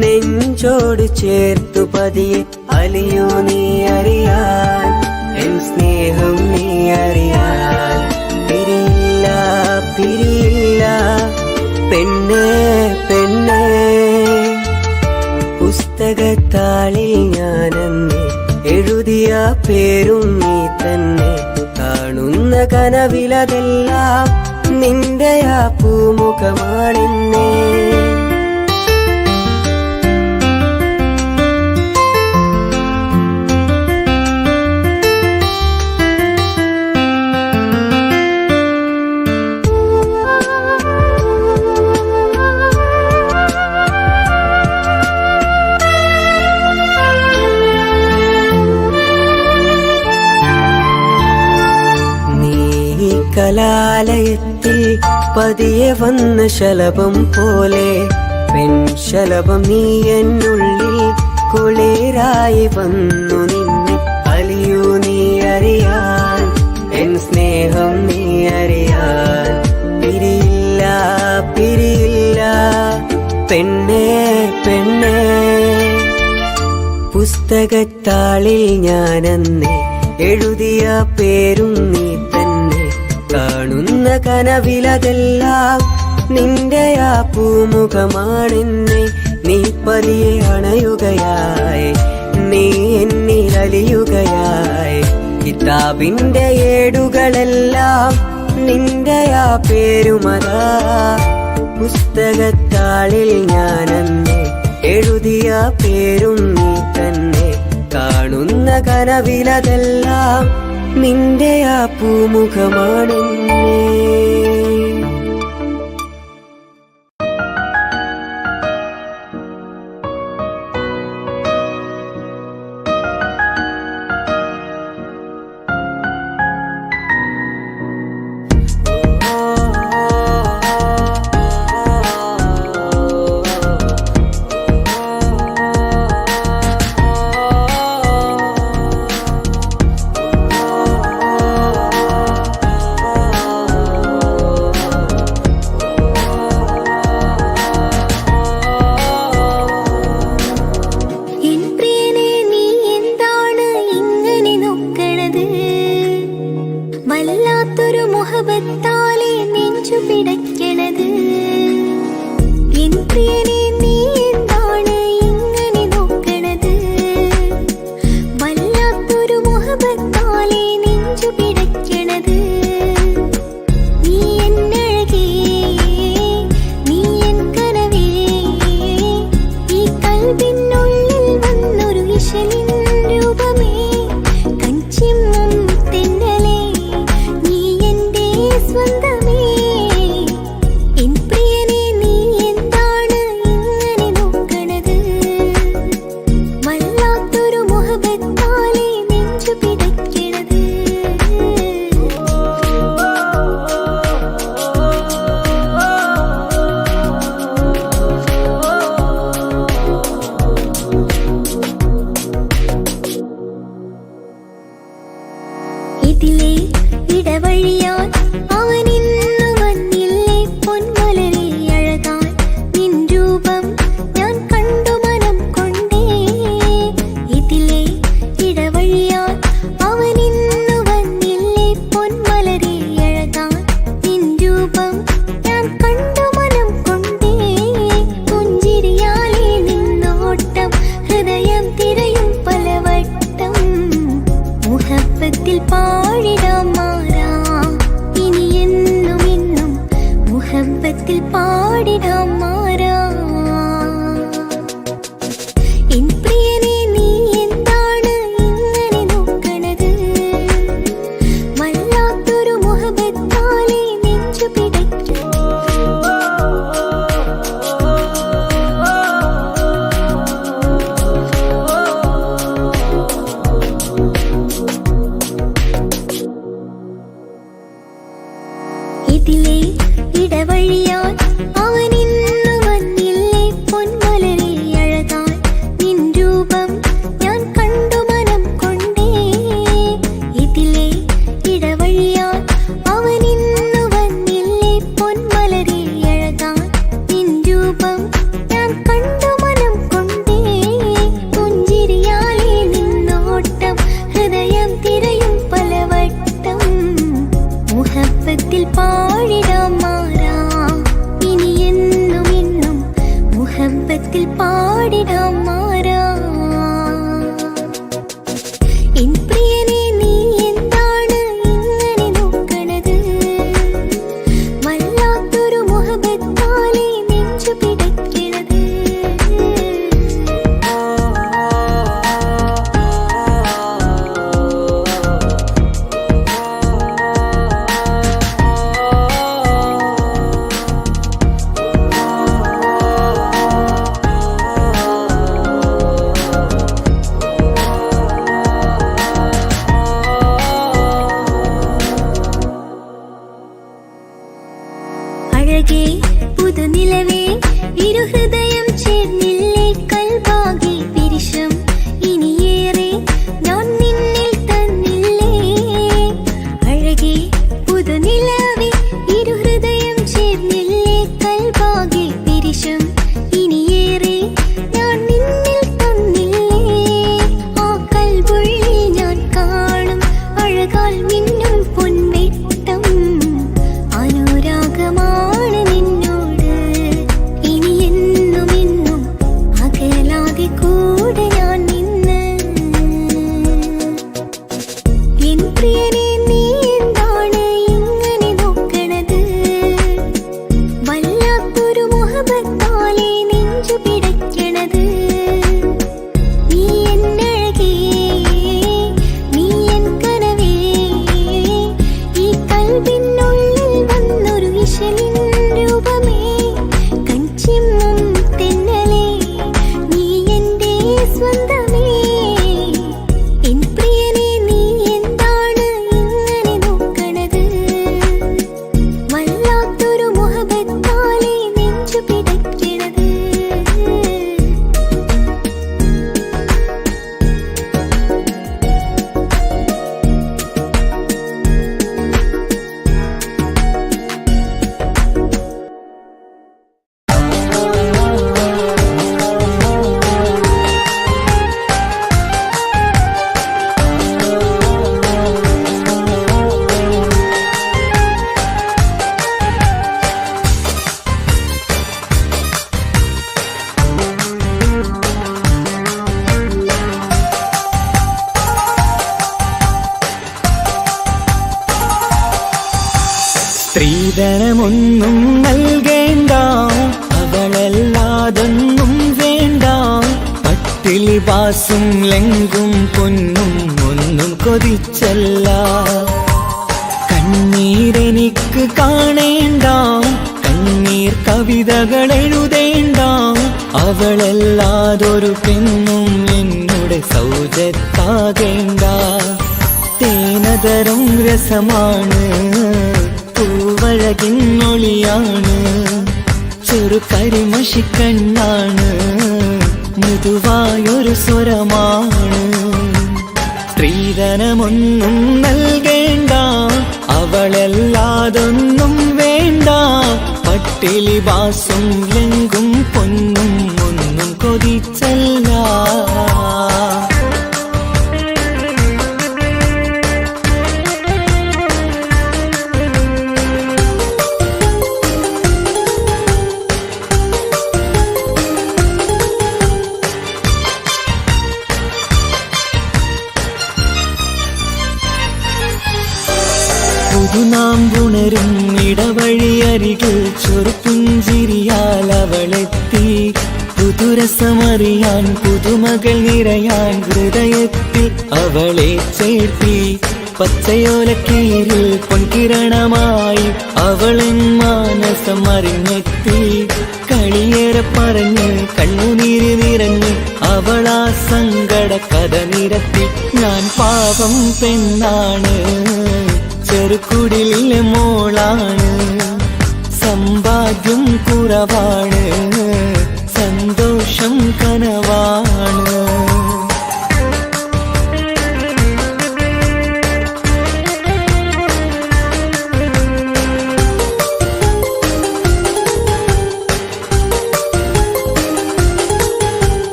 നെഞ്ചോട് ചേർത്തു പതിയെ. അലിയോ നീ അറിയാൻ, എൻ സ്നേഹം നീ അറിയാൻ. പിരിയില്ല പിരിയില്ല പെണ്ണേ പെണ്ണേ. പുസ്തകത്താളിൽ ഞാനെന്നെ എഴുതിയ പേരും നീ തന്നെ. കാണുന്ന കനവിലതെല്ലാം നിന്റെ ആ പൂമുഖമാണെന്നേ. കലാലയത്തിൽ പതിയെ വന്ന ശലഭം പോലെ പെൺശലഭം നീ എന്നുള്ളിൽ കുളിരായി വന്നു നിന്നെ അലിയൂ നീ അറിയാൻ എൻ സ്നേഹം നീ അറിയാൻ പിരിയില്ല പിരിയില്ല പെണ്ണേ പെണ്ണേ പുസ്തകത്താളിൽ ഞാനന്ന് എഴുതിയ പേരും നീ തന്നെ കാണുന്ന കനവിലതെല്ലാം നിന്റെ ആ പൂമുഖമാണെന്നെ നീ പതിയെ അണയുകയായി നീ എന്നിൽ അലിയുകയായി കിതാബിന്റെ ഏടുകളെല്ലാം നിന്റെ ആ പേരുമതാ പുസ്തകത്താളിൽ ഞാനന്ന് എഴുതിയ പേരും നീ തന്നെ കാണുന്ന കനവിലതെല്ലാം നിന്റെ ആ പൂമുഖമാണെന്നേ. വല്ലാത്തൊരു മുഹബത്താലെ നെഞ്ചു പിടയ്ക്കണത് എൻ പ്രിയനെ നീ എന്താണ് ഇങ്ങനെ നോക്കണത് വല്ലാത്തൊരു മുഹബത്താലെ നെഞ്ചു പിടയ്ക്കണത് നീ എന്നഴകേ നീ എൻ കനവേ ഈ കൽബിനുള്ളിൽ വന്നൊരു ഇശലിൻ രൂപമേ കഞ്ചിമ്മും തെന്നലേ സ്വന്തമേ എൻ പ്രിയനെ നീ എന്താണ് ഇങ്ങനെ നോക്കണത് വല്ലാത്തൊരു മുഹബത്താലെ നെഞ്ചു പിടയ്ക്കണത് ഇതിലെ ഇടവഴിയാൻ അവനിന്നു വന്നില്ലേ പൊന്മലരെ അഴകാൻ നിൻ രൂപം ഞാൻ കണ്ടു മനം കൊണ്ടേ ഇതിലെ ഇടവഴിയാൻ അവനിന്നു വന്നില്ലേ പൊന്മലരെ അഴകാൻ നിൻ രൂപം ഞാൻ കണ്ടു മനം കൊണ്ടേ പുഞ്ചിരിയാലെ നിന്നോട്ടം ഹൃദയം തിരയും പലവട്ടം മുഹബത്തിൽ പാടിടാം മാറാം ഇനി എന്നും എന്നും മുഹബത്തിൽ പാടിടാം മാറാം എൻ പ്രിയനെ നീ എന്താണ് ഇങ്ങനെ നോക്കണത് വല്ലാത്തൊരു മുഹബത്താലെ നെഞ്ചു പിടയ്ക്കും ഇതിലെ ഇടവഴിയാൻ അവനിന്നു വന്നില്ലേ പൊന്മലരെ അഴകാൻ നിൻ രൂപം ഞാൻ കണ്ടു മനം കൊണ്ടേ ഇതിലെ ഇടവഴിയാൻ അവനിന്നു വന്നില്ലേ പൊന്മലരെ അഴകാൻ നിൻ രൂപം ഞാൻ കണ്ടു മനം കൊണ്ടേ പുഞ്ചിരിയാലെ നിന്നോട്ടം ഹൃദയം തിരയും പലവട്ടം മുഹബത്തിൽ പാടിടാം മാറാം ഇനി എന്നും എന്നും മുഹബത്തിൽ പാടിടാം മാറാം എൻ പ്രിയനെ നീ എന്താണ് ഇങ്ങനെ നോക്കണത് വല്ലാത്തൊരു മുഹബത്താലെ നെഞ്ചു പിടയ്ക്കണത് അഴകേ പുതുനിലവേ ഇരുഹൃദയം ചേർന്നില്ലേ കൽവാകെ പിരിശം ഇനിയേറെ ഞാൻ നിന്നിൽ തന്നില്ലേ അഴകേ പുതുനിലവേ ഇരുഹൃദയം ചേർന്നില്ലേ കൽവാകെ പിരിശം ഇനിയേറെ ഞാൻ നിന്നിൽ തന്നില്ലേ ആ കൽവുള്ളിൽ ഞാൻ കാണും അഴകാൽ മിന്നും പൊൻവെട്ടം അനുരാഗമാണ് നിന്നോട് ഇനി എന്നും എന്നും അകലാതെ കൂടെ ഞാൻ നിന്ന് എൻ പ്രിയനെ നീ എന്താണ് ഇങ്ങനെ നോക്കണത് വല്ലാത്തൊരു മുഹബത്താലെ നെഞ്ചു പിടയ്ക്കണത് നീ എന്നഴകേ നീ എൻ കനവേ ഈ കൽവിനുള്ളിൽ വന്നൊരു ഇശലിൻ രൂപമേ കൺചിമ്മും തെന്നലേ നീ എൻ്റെ സ്വന്തമേ എൻ പ്രിയനെ നീ എന്താണ് ഇങ്ങനെ നോക്കണത് വല്ലാത്തൊരു മുഹബത്താലെ നെഞ്ചു പിടയ്ക്കണത് സ്ത്രീധനമൊന്നും നൽകേണ്ട അവളല്ലാതൊന്നും വേണ്ട പട്ടിലി പാസും ലെങ്കും പൊന്നും ഒന്നും കൊതിച്ചല്ല കണ്ണീരെനിക്ക് കാണേണ്ട കണ്ണീർ കവിതകൾ എഴുതേണ്ട അവളല്ലാതൊരു പെണ്ണും എന്നോട് സൗജത്താകേണ്ട തേനതരം രസമാണ് പൂവഴകിന്നൊളിയാണ് ചെറു കരിമഷിക്കണ്ണാണ് മൃദുവായൊരു സ്വരമാണ് സ്ത്രീധനമൊന്നും നൽകേണ്ട അവളല്ലാതൊന്നും വേണ്ട പട്ടിലി ബാസും ലെങ്കും പൊന്നും ഒന്നും കൊതിച്ചല്ല പുതുനാം പുണരും ഇടവഴിയരികിൽ ചെറുപുഞ്ചിരിയാൽ അവളെത്തി പുതുരസമറിയാൻ പുതുമകൾ നിറയാൻ ഹൃദയത്തിൽ അവളെ ചേർത്തി പച്ചയോലക്കീരിൽ പൊൻകിരണമായി അവളൻ മാനസം അറിഞ്ഞെത്തി കളിയേറെ പറഞ്ഞ് കണ്ണുനീര് നിറഞ്ഞ് അവളാ സങ്കട കഥ നിരത്തി ഞാൻ പാവം പെണ്ണാണ് ചെറുക്കുടിലെ മോളാണ് സമ്പാദ്യം കുറവാണ് സന്തോഷം കനവാണ്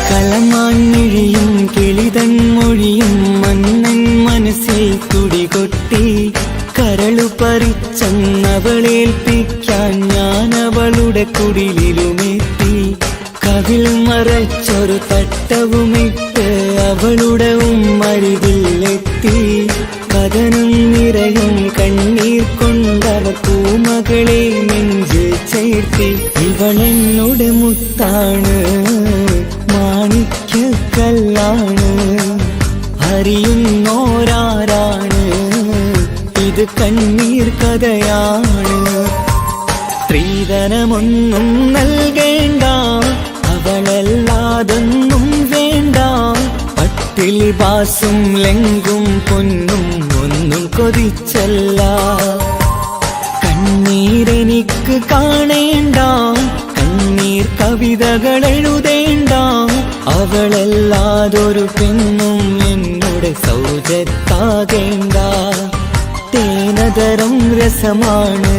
കളമാൻമിഴിയും കിളിതൻ മൊഴിയും മന്നൻ മനസ്സിൽ തുടികൊട്ടി കരളു പറിച്ചവളേൽപ്പിക്കാൻ ഞാൻ അവളുടെ കുടിലിലുമെത്തി കവിൾ മറച്ചൊരു തട്ടവുമിട്ട് അവളുടെ ഉമ്മരികിലെത്തി കഥനും നിറയും കണ്ണീർ കൊണ്ടവ പൂമകളെ നെഞ്ചിൽ ചേർത്തി ഇവളെന്നോട് മുത്താണ് മാണിക്യക്കല്ലാണ് അറിയുന്നോരാരാണ് ഇത് കണ്ണീർ കഥയാണ് സ്ത്രീധനമൊന്നും നൽകേണ്ട അവളല്ലാതൊന്നും വേണ്ട പട്ടിൽ പട്ടിലിബാസും ലെങ്കും പൊന്നും ഒന്നും കൊതിച്ചല്ല. കണ്ണീരെനിക്ക് കാണേണ്ട, കണ്ണീർ കവിതകൾ എഴുതേണ്ട. അവളല്ലാതൊരു പെണ്ണും എന്നോട് സൗജത്താകേണ്ട. തേനതരം രസമാണ്,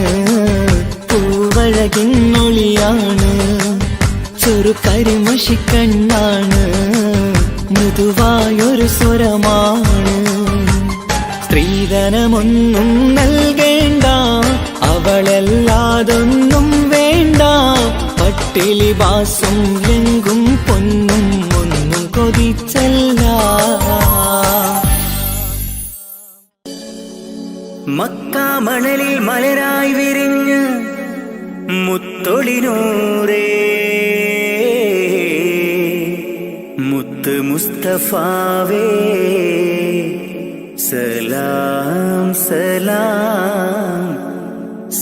പൂവഴകിന്നൊളിയാണ്, ചെറു കരിമഷിക്കണ്ണാണ്, മൃദുവായൊരു സ്വരമാണ്. സ്ത്രീധനമൊന്നും നൽകേണ്ട, അവളല്ലാതൊന്നും വേണ്ട. പട്ടിലിബാസും ലെങ്കും പൊന്നും ഒന്നും കൊതിച്ചല്ല. മക്കാമണലിൽ മലരായി വിരിഞ്ഞ് മുത്തൊളിനൂറേ, മുത്ത് മുസ്തഫാവേ, സലാം സലാം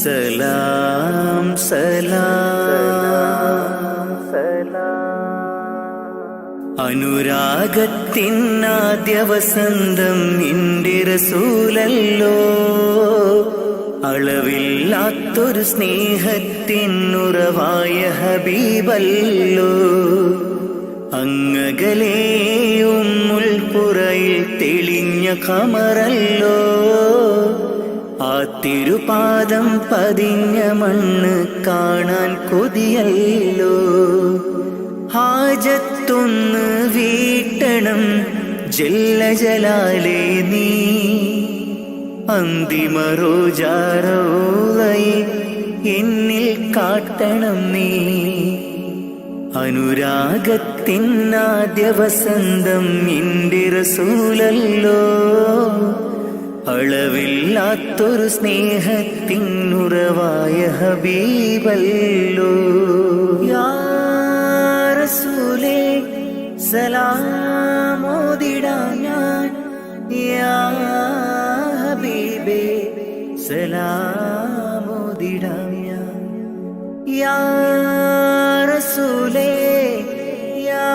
സലാം സലാം സലാം. അനുരാഗത്തിനാദ്യ വസന്തം നിന്റെ റസൂലല്ലോ, അളവില്ലാത്തൊരു സ്നേഹത്തിനുറവായ ഹബീബല്ലോ. അങ്ങകലേ ഉമ്മുൽപുറയിൽ തെളിഞ്ഞ ഖമറല്ലോ, ആ തിരുപാദം പതിഞ്ഞ മണ്ണ് കാണാൻ കൊതിയല്ലോ. ഹാജത്തൊന്ന് വീട്ടണം ജല്ല ജലാലേ നീ, അന്തിമ റോജാറോളയിൽ എന്നിൽ കാട്ടണം നീ. അനുരാഗത്തിനാദ്യ വസന്തം നിന്റെ റസൂലല്ലോ, അളവില്ലാത്തൊരു സ്നേഹത്തിനുറവായ ഹബീബല്ലോ. യാ റസൂലേ സലാമോദിടാം ഞാൻ, യാ ഹബീബേ സലാമോദിടാം ഞാൻ. യാ റസൂലേ യാ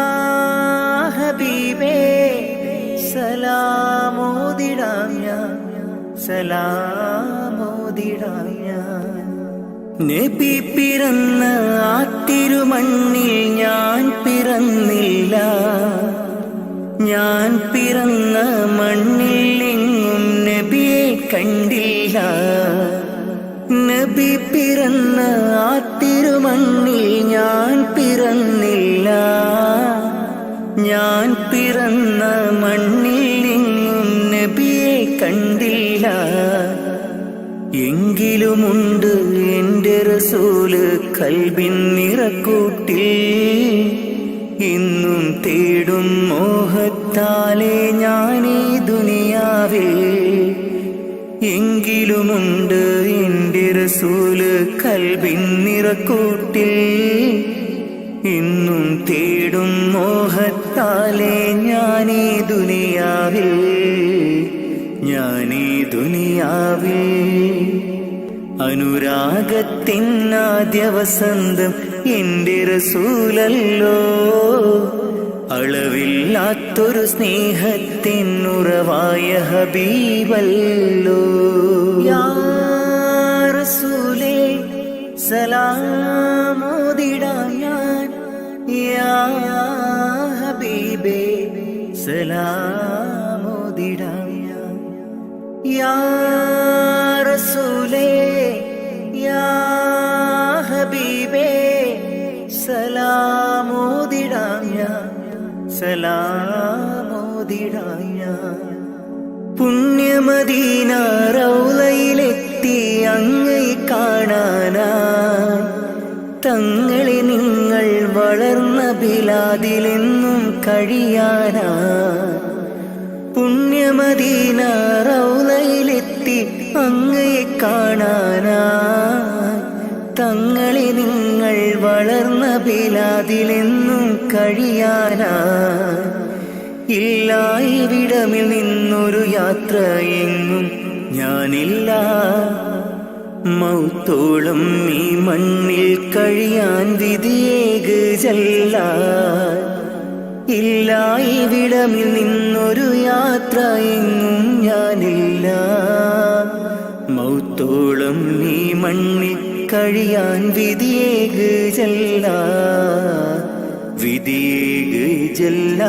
ഹബീബേ സലാമോദിടാം ഞാൻ, സലാമോദിടാം ഞാൻ. നബി പിറന്ന ആ തിരുമണ്ണിൽ ഞാൻ പിറന്നില്ല, ഞാൻ പിറന്ന മണ്ണിൽ എങ്ങും നബിയെ കണ്ടില്ല. നബി പിറന്ന ആ തിരുമണ്ണിൽ ഞാൻ പിറന്നില്ല, ഞാൻ പിറന്ന മണ്ണിൽ എങ്ങും നബിയെ കണ്ടില്ല. എങ്കിലുമുണ്ട് എൻ്റെ റസൂല് കൽബിൻ നിറക്കൂട്ടിൽ, ഇന്നും തേടും മോഹത്താലെ ഞാനീ ദുനിയാവിൽ. എങ്കിലുമുണ്ട് എൻ്റെ റസൂല് കൽബിൻ നിറക്കൂട്ടിൽ, ഇന്നും തേടും മോഹത്താലെ ഞാനീ ദുനിയാവിൽ, ഞാനീ ദുനിയാവിൽ. അനുരാഗത്തിനാദ്യ വസന്തം എൻ്റെ റസൂലല്ലോ, അളവില്ലാത്തൊരു സ്നേഹത്തിനുറവായ ഹബീബല്ലോ. യാ റസൂലേ സലാമോദിടാം ഞാൻ, യാ ഹബീബേ സലാമോദിടാം ഞാൻ. യാ റസൂലേ യാ ഹബീബേ സലാമോദിടാം ഞാൻ, സലാമോദിടാം ഞാൻ. പുണ്യമദീന റൗളയിലെത്തി അങ്ങയെ കാണാനായി, തങ്ങളെ നിങ്ങൾ വളർന്ന ബിലാദിലെന്നും കഴിയാനായി. പുണ്യമദീന റൗളയിലെത്തി അങ്ങയെ കാണാനായി, തങ്ങളെ നിങ്ങൾ വളർന്ന ബിലാദിലെന്നും കഴിയാനായി. ഇല്ല ഇവിടമിൽ നിന്നൊരു യാത്ര എങ്ങും ഞാനില്ല, മൗത്തോളം ഈ മണ്ണിൽ കഴിയാൻ വിധിയേക് ജല്ല. ഇല്ല ഇവിടമിൽ നിന്നൊരു യാത്ര എങ്ങും ഞാനില്ല. മൗത്തോളം നീ മണ്ണിൽ കഴിയാൻ വിധിയേക് ജല്ല, വിധിയേക് ജല്ല.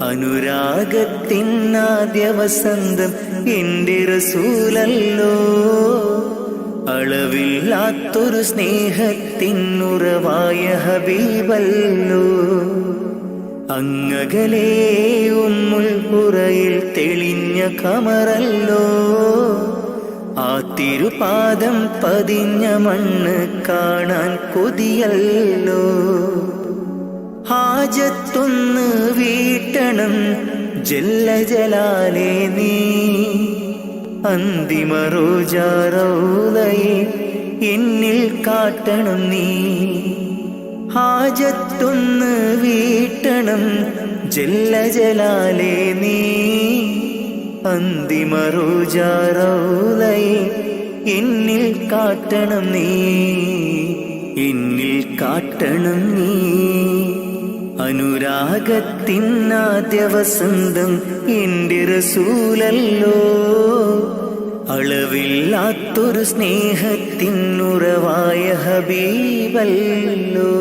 അനുരാഗത്തിനാദ്യ വസന്തം എൻ്റെ റസൂലല്ലോ, അളവില്ലാത്തൊരു സ്നേഹത്തിനുറവായ ഹബീബല്ലോ. അങ്ങകലേ ഉമ്മുൽ ഖുറയിൽ തെളിഞ്ഞ ഖമറല്ലോ, ആ തിരുപാദം പതിഞ്ഞ മണ്ണ് കാണാൻ കൊതിയല്ലോ. ഹാജത്തൊന്ന് വീട്ടണം ജല്ല ജലാലേ നീ, അന്തിമ റോജാ റൗളയെ എന്നിൽ കാട്ടണം നീ. ഹാജത്തൊന്ന് വീട്ടണം ജല്ല ജലാലേ നീ, അന്തിമ റോജാ റൗളയെ എന്നിൽ കാട്ടണം നീ, എന്നിൽ കാട്ടണം നീ. അനുരാഗത്തിനാദ്യ വസന്തം എൻ്റെ റസൂലല്ലോ, അളവില്ലാത്തൊരു സ്നേഹത്തിനുറവായ ഹബീബല്ലോ.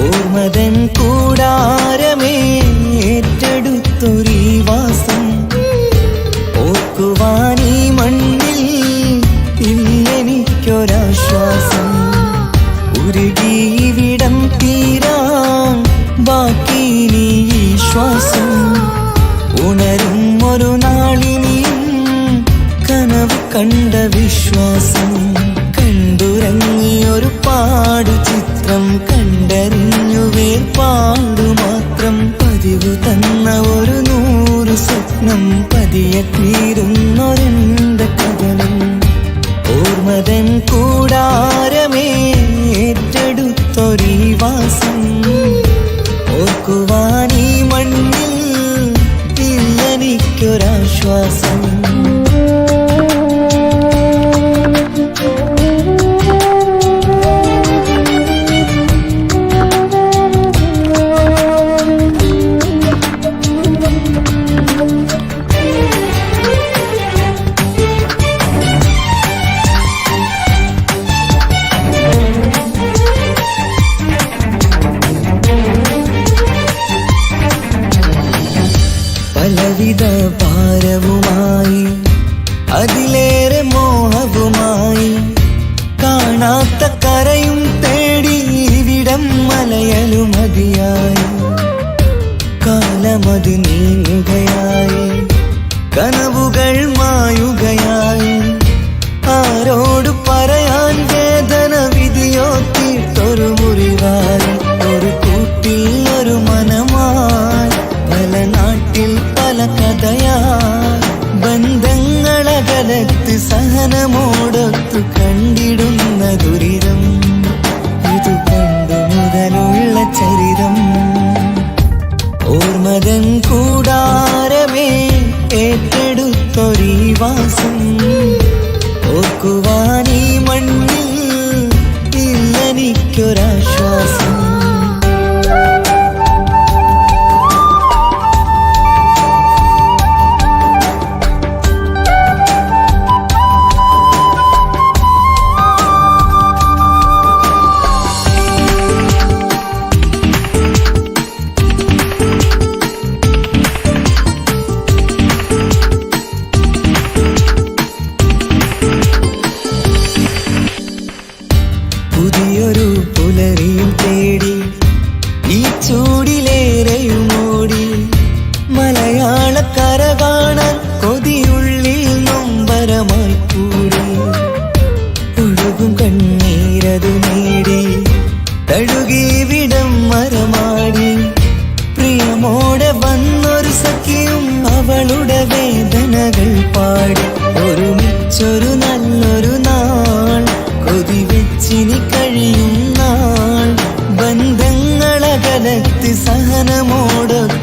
ഓർമ്മതൻ കൂടാരമേ ഏറ്റെടുത്തൊരീ വാസം, ഓർക്കുവാനീ മണ്ണിൽ ഇല്ലെനിക്കൊരാശ്വാസം. ഉരുകിവിടം തീരാൻ ബാക്കി നീ ഈ ശ്വാസം. ഉണരും ഒരു നാളിനിയും കനവ് കണ്ട വിശ്വാസം. കണ്ടുറങ്ങിയൊരു പാടു ചിത്രം കണ്ടറിഞ്ഞു വേർപാടു മാത്രം. പതിവ് തന്ന ഒരു 100 സ്വപ്നം പതിയെ തീരുന്നൊരെന്റെ കഥനം. ഓർമ്മതൻ കൂടാരമേ ഏറ്റെടുത്തൊരീ വാസം, ഓർക്കുവാനീ മണ്ണിൽ ഇല്ലെനിക്കൊരാശ്വാസം. പലവിധ ഭാരവുമായി അതിലേറെ മോഹവുമായി, കാണാത്ത കരയും തേടി ഇവിടം മലയലു മതിയായി. കാലമത് നീങ്ങുകയായി, കനവുകൾ മായുകയായി. ആരോട് പറയാൻ വേദന വിധിയോ തീർത്തൊരു മുറിവായി. ഒരു കൂട്ടിൽ ഒരു മനമായി, പല നാട്ടിൽ പല കഥയായി. ബന്ധങ്ങളകലത്ത് സഹനമോടൊത്തു കണ്ടിടുന്ന ദുരിതം, ഇതു പണ്ടു മുതലുള്ള ചരിതം. ഓർമ്മതൻ കൂടാരമേ ഏറ്റെടുത്തൊരീ വാസം, ഓർക്കുവാനീ മണ്ണിൽ ഇല്ലെനിക്കൊരാശ്വാസം. പുതിയൊരു പുലരി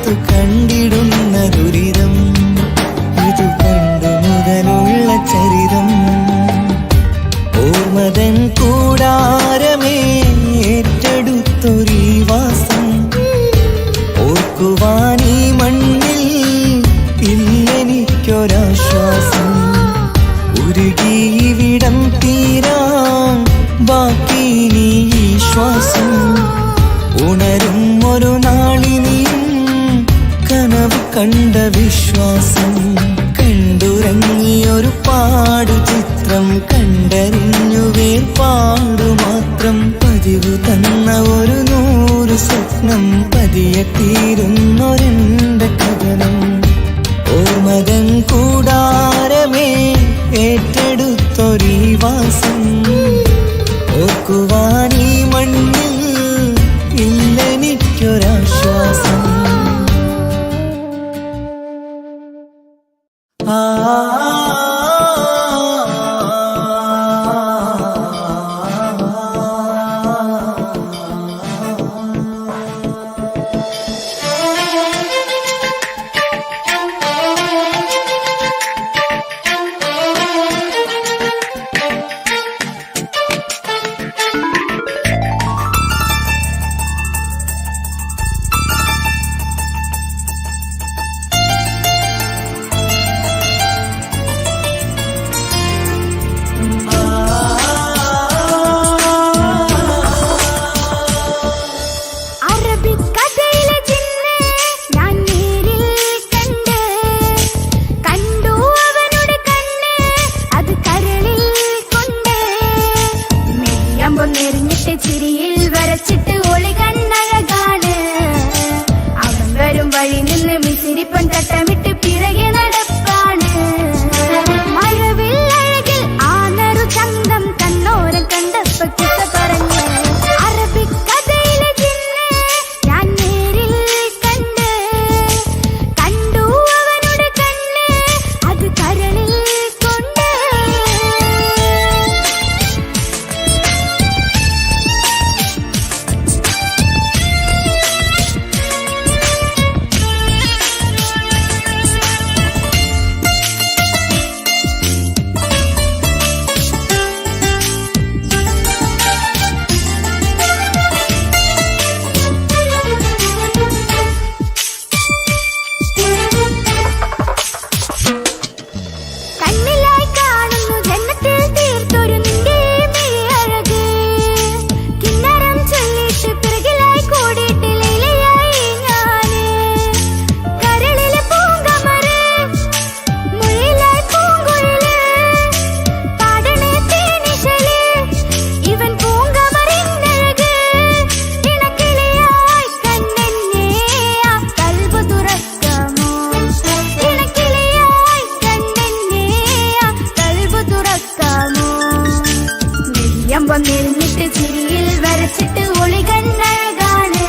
കാത്തു കണ്ടിടുന്ന ദുരിതം ഇതു പണ്ടു മുതലുള്ള ചരിതം ഓർമ്മതൻ കൂടാരമേ ഏറ്റെടുത്തൊരീ വാസം ഓർക്കുവാനീ മണ്ണിൽ ഇല്ലെനിക്കൊരാശ്വാസം ഉരുകിയിവിടം തീരാൻ ബാക്കി നീ ഈ ശ്വാസം ഉണരും ഒരു നാളിനിയും കനവ് കണ്ട വിശ്വാസം കണ്ടുറങ്ങിയൊരു പാടു ചിത്രം കണ്ടറിഞ്ഞു വേർപാടു മാത്രം പതിവ് തന്ന ഒരു 100 സ്വപ്നം പതിയെ തീരുന്നൊരെന്റെ കഥനം ഓർമ്മതൻ കൂടാരമേ ഏറ്റെടുത്തൊരീ വാസം ഓർക്കുവാനീ മണ്ണിൽ ഇല്ലെനിക്കൊരാശ്വാസം വന്നിരുന്നിട്ട് ചിരിയിൽ വരച്ചിട്ട് ഒളികണ്ണഴകാണ്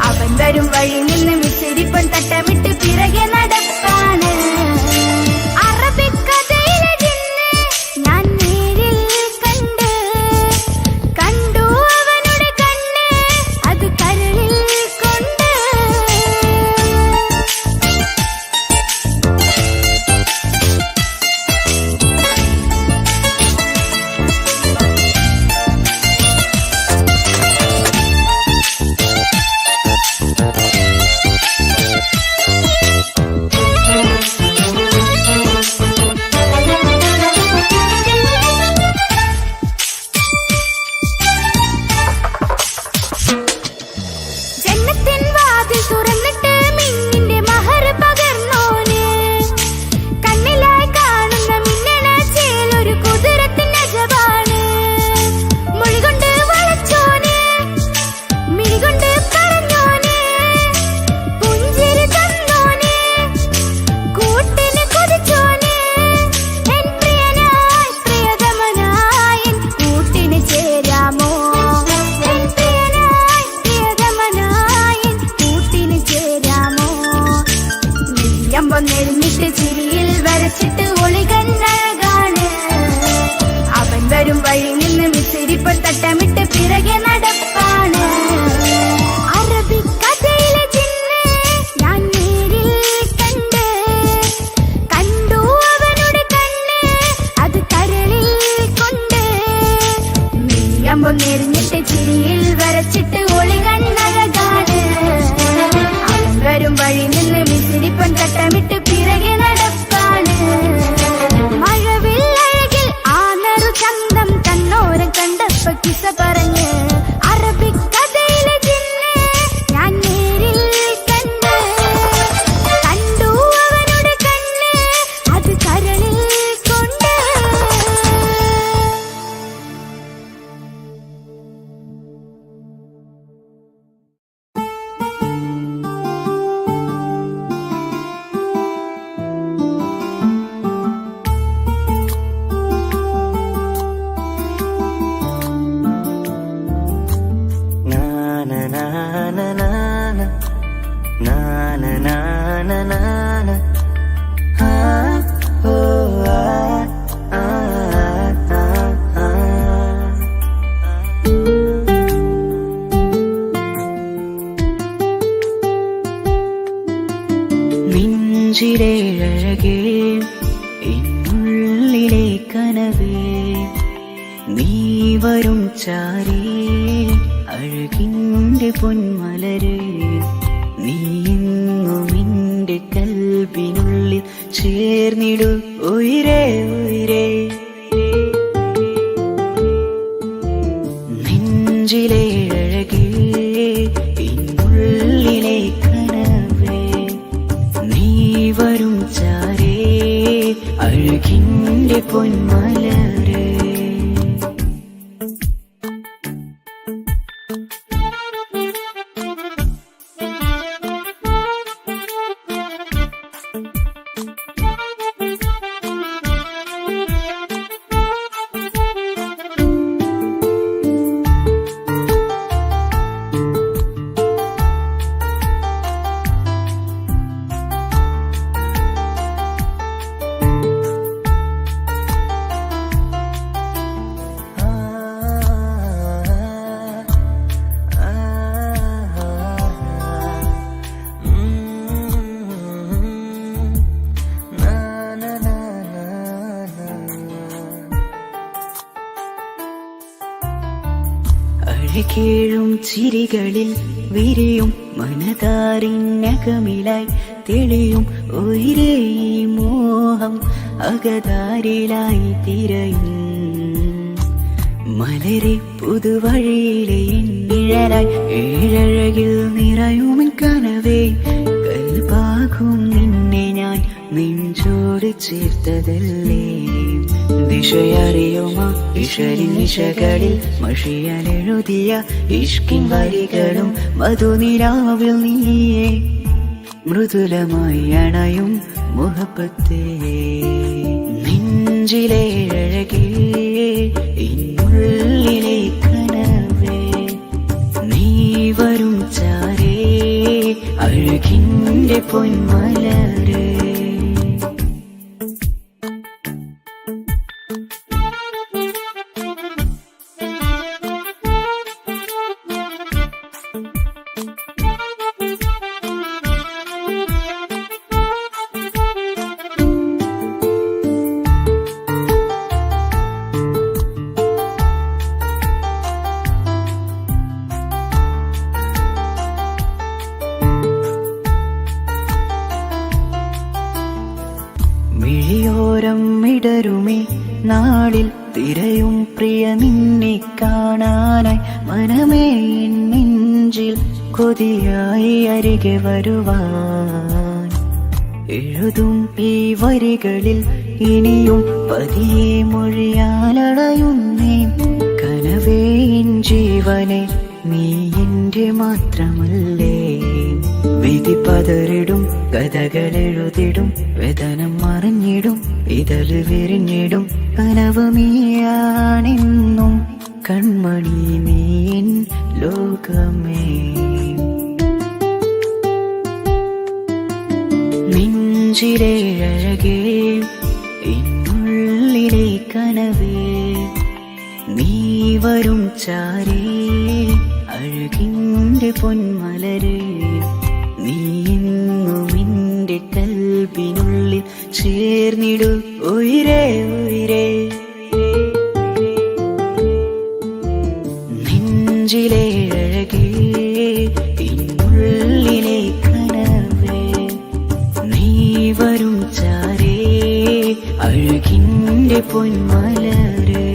അവൻ വരും വഴി നിന്ന് മിച്ചിരിപ്പൻ തട്ടമിട്ട് പിറകെ നടപ്പാണ് അറബിക്കഥയിലെ ജിന്ന് ഞാൻ നേരിൽ കണ്ടു അവനുടെ കണ്ണ് അത് കരളിൽ കൊണ്ട് നാന ആ ഓ ആ ആ ആ ആ. നെഞ്ചിലെ അഴകേ എന്നുള്ളിലെ കനവേ നീ വരും ചാരേ അഴകിൻ്റെ പൊന്മലരേ നീ എന്നും എൻ്റെ കൽബിനുള്ളിൽ ചേർന്നിടു ഉയിരേ ഉയിരേ. നെഞ്ചിലെ അഴകേ എന്നുള്ളിലെ കനവേ നീ വരും ചാരേ അഴകിൻ്റെ പൊന്മലരേ. അഴകേഴും ചിരികളിൽ വിരിയും മനതാരിനകമിലായി തെളിയും ഉയിരേ മോഹം അകതാരിലായി തിരയും മലരെ പുതുവഴിയിലെ നിഴലായി ഏഴഴകിൽ നിറയുമിൻ കനവേ കൽപാകും നിന്നെ ഞാൻ നെഞ്ചോട് ചേർത്തതല്ലേ. ദിശയറിയുമ ഇഷലിൻ നിശകളിൽ മഷിയലെഴുതിയ ഇഷ്കിൻ വരികളും മധുനിലാവിൽ നീയേ മൃദുലമായി അണയും മുഹബത്തേ. നെഞ്ചിലെ അഴകേ ഇന്നുള്ളിലെ കനവേ നീ വരും ചാരേ അഴകിൻ്റെ പൊന്മലരേ. മിഴിയോരം ഇടരുമേ നാളിൽ തിരയും പ്രിയ നിന്നെ കാണാനായി മനമേ നെഞ്ചിൽ കൊതിയായി അരികെ വരുവാൻ. എഴുതും ഈ വരികളിൽ ഇനിയും പതിയെ മൊഴിയാലടയുന്നേ കനവേ എൻ ജീവനെ നീ എൻ്റെ മാത്രമല്ലേ. വിധി പതറിടും കഥകളെഴുതിടും വേദനം മറിഞ്ഞിടും ഇതള് വിരിഞ്ഞിടും കനവ് നീയാണെന്നും കൺമണി നീ എൻ ലോകമേ. നെഞ്ചിലെ അഴകേ എന്നുള്ളിലെ കനവേ നീ വരും ചാരേ അഴകിൻ്റെ പൊന്മലരേ നീ എന്നും എൻ്റെ കൽബിനുള്ളിൽ ചേർന്നിടു ഉയിരേ ഉയിരേ. നെഞ്ചിലെ അഴകേ എന്നുള്ളിലെ കനവേ നീ വരും ചാരേ അഴകിൻ്റെ പൊന്മലരേ.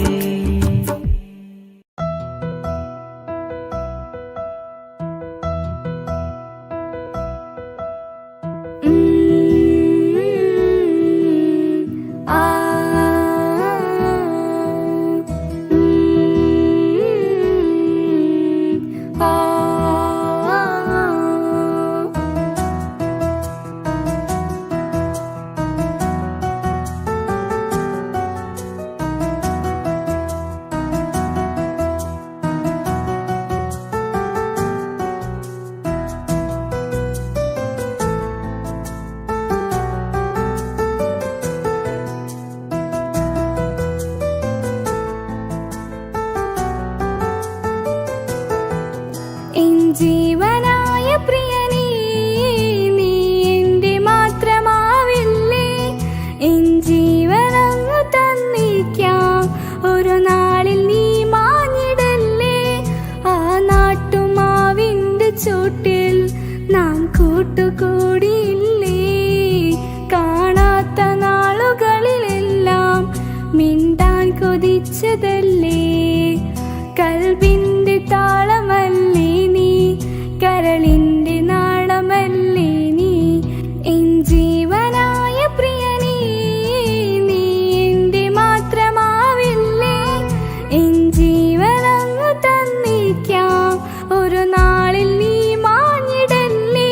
കൂട്ടുകൂടിയില്ലേ കാണാത്ത നാളുകളിലെല്ലാം മിണ്ടാൻ കൊതിച്ചതല്ലേ കൽബിന്റെ താളമല്ലേ നീ കരളിന്റെ നാളമല്ലേ നീ എൻ ജീവനായ പ്രിയനീ നീ എന്റെ മാത്രമാവില്ലേ എൻ ജീവനങ്ങ് തന്നിക്കാം ഒരു നാളിൽ നീ മാഞ്ഞിടല്ലേ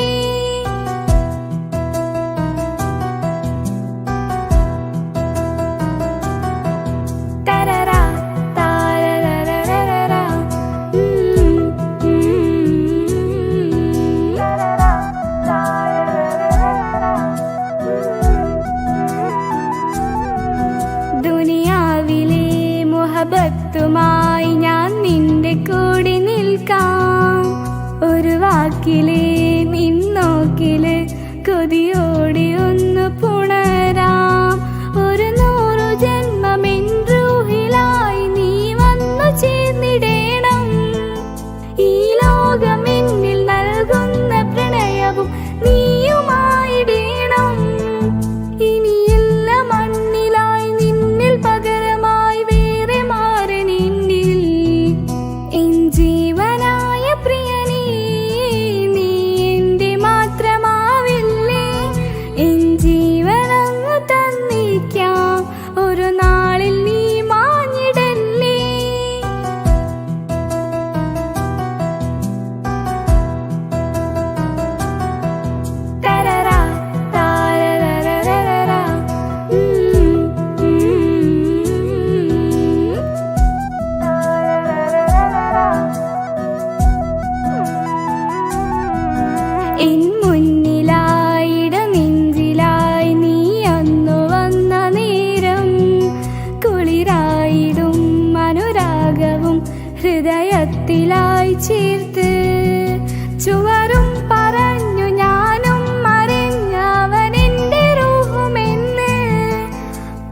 തരറാ താരരരരരരാ ദുനിയാവിലെ മുഹബത്തുമായി ഞാൻ നിന്റെ കൂടെ നിൽക്കാം ഒരു വാക്കിലെ നിന്നോക്കില് കൊതിയോടെ ഒന്ന് പുണരാം ഒരു 100 ജന്മമെൻ റൂഹിലായി നീ വന്നു ചേർന്നിടേണം ഈ ലോകം എന്നിൽ നൽകുന്ന പ്രണയവും നീയുമായിടേണം ഇനിയില്ല മണ്ണിലായി നിന്നിൽ പകരമായി വേറെ മാറനെന്നിൽ എൻ ജീവനായ പ്രിയനീ നീ എന്റെ മാത്രമാവില്ലേ എൻ ജീവനങ്ങ് തന്നിക്കാം ഒരു നാളിൽ നീ മാഞ്ഞിടല്ലേ തരറാ താരരരരരാ എൻ മുന്നിലായിട നെഞ്ചിലായി നീ അന്നു വന്ന നേരം കുളിരായിടും അനുരാഗവും ഹൃദയത്തിലായി ചേർത്ത് ചുവരും പറഞ്ഞു ഞാനും മറിഞ്ഞവനെന്റെ റൂഹുമെന്ന്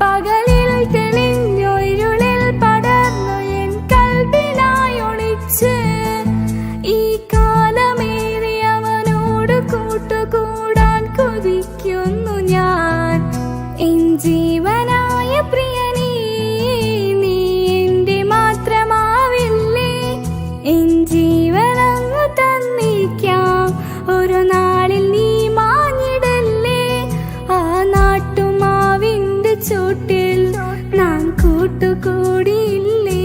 പകലിൽ തെളിഞ്ഞു ഇരുളിൽ പടർന്നു എൻ കൽബിനായി ഒളിച്ച് ഈ കാലമേറി അവനോട് കൂട്ടുകൂടാൻ കൊതിക്കുന്നു ഞാൻ എൻ ജീവനായ പ്രിയനീ നീ എന്റെ മാത്രമാവില്ലേ എൻ ജീവനങ്ങ് തന്നിക്കാം ഒരു നാളിൽ നീ മാഞ്ഞിടല്ലേ ആ നാട്ടുമാവിന്റെ ചോട്ടിൽ നാം കൂട്ടുകൂടിയില്ലേ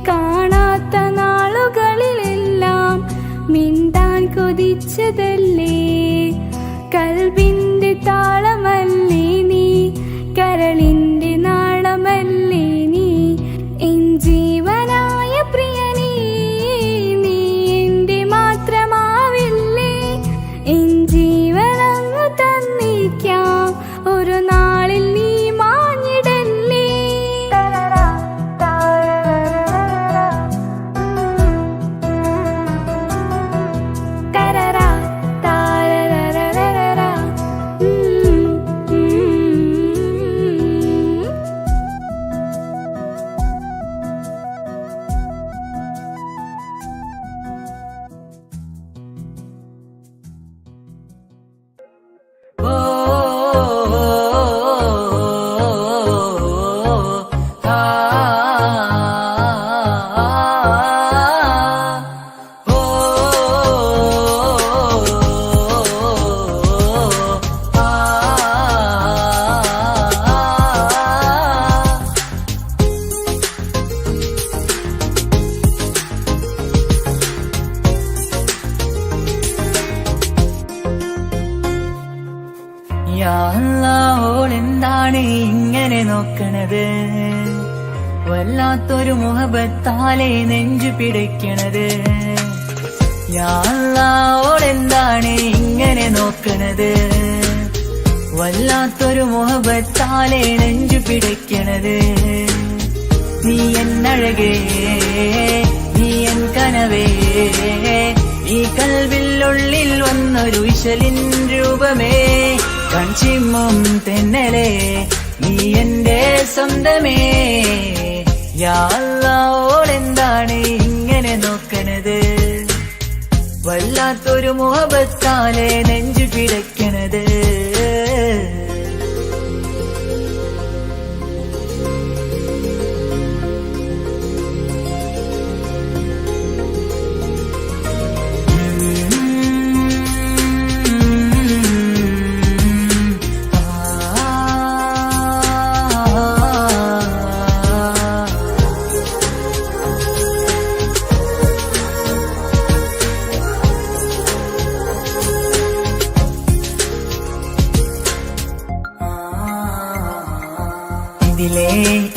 കാണാത്ത നാളുകളിലെല്ലാം മിണ്ടാൻ കൊതിച്ചതല്ലേ കൽബിന്റെ താളമല്ലേ നീ കരളിന്റെ നാളമല്ലേ നീ എൻ ജീവനായ പ്രിയനീ നീ എന്റെ മാത്രമാവില്ലേ എൻ ജീവനങ്ങ് തന്നിക്കാം ഒരു നാളിൽ നീ മാഞ്ഞിടല്ലേ തരറാ താരരരരരാ തരറാ താരരരരരാ ഓ ആ ഓ യാ അല്ലാഹ്, ഓളെന്താണ് ഇങ്ങനെ നോക്കണത് വല്ലാത്തൊരു മുഹബത്താലെ നെഞ്ചു പിടിക്കണത് യാ അല്ലാഹ്, ഓളെന്താണ് ഇങ്ങനെ നോക്കണത് വല്ലാത്തൊരു മുഹബത്താലെ നെഞ്ചു പിടിക്കണത് നീ എന്നഴകേ നീ എൻ കനവേ ഈ കൽവില്ലുള്ളിൽ വന്നൊരു വിശലിൻ രൂപമേ കൺചിമ്മും തെന്നലേ നീ എന്റെ സ്വന്തമേ യാ അല്ലാഹ്, ഓളെന്താണ് ഇങ്ങനെ നോക്കണത് വല്ലാത്തൊരു മുഹബത്താലെ നെഞ്ചു പിടയ്ക്കണത്. ഇതിലെ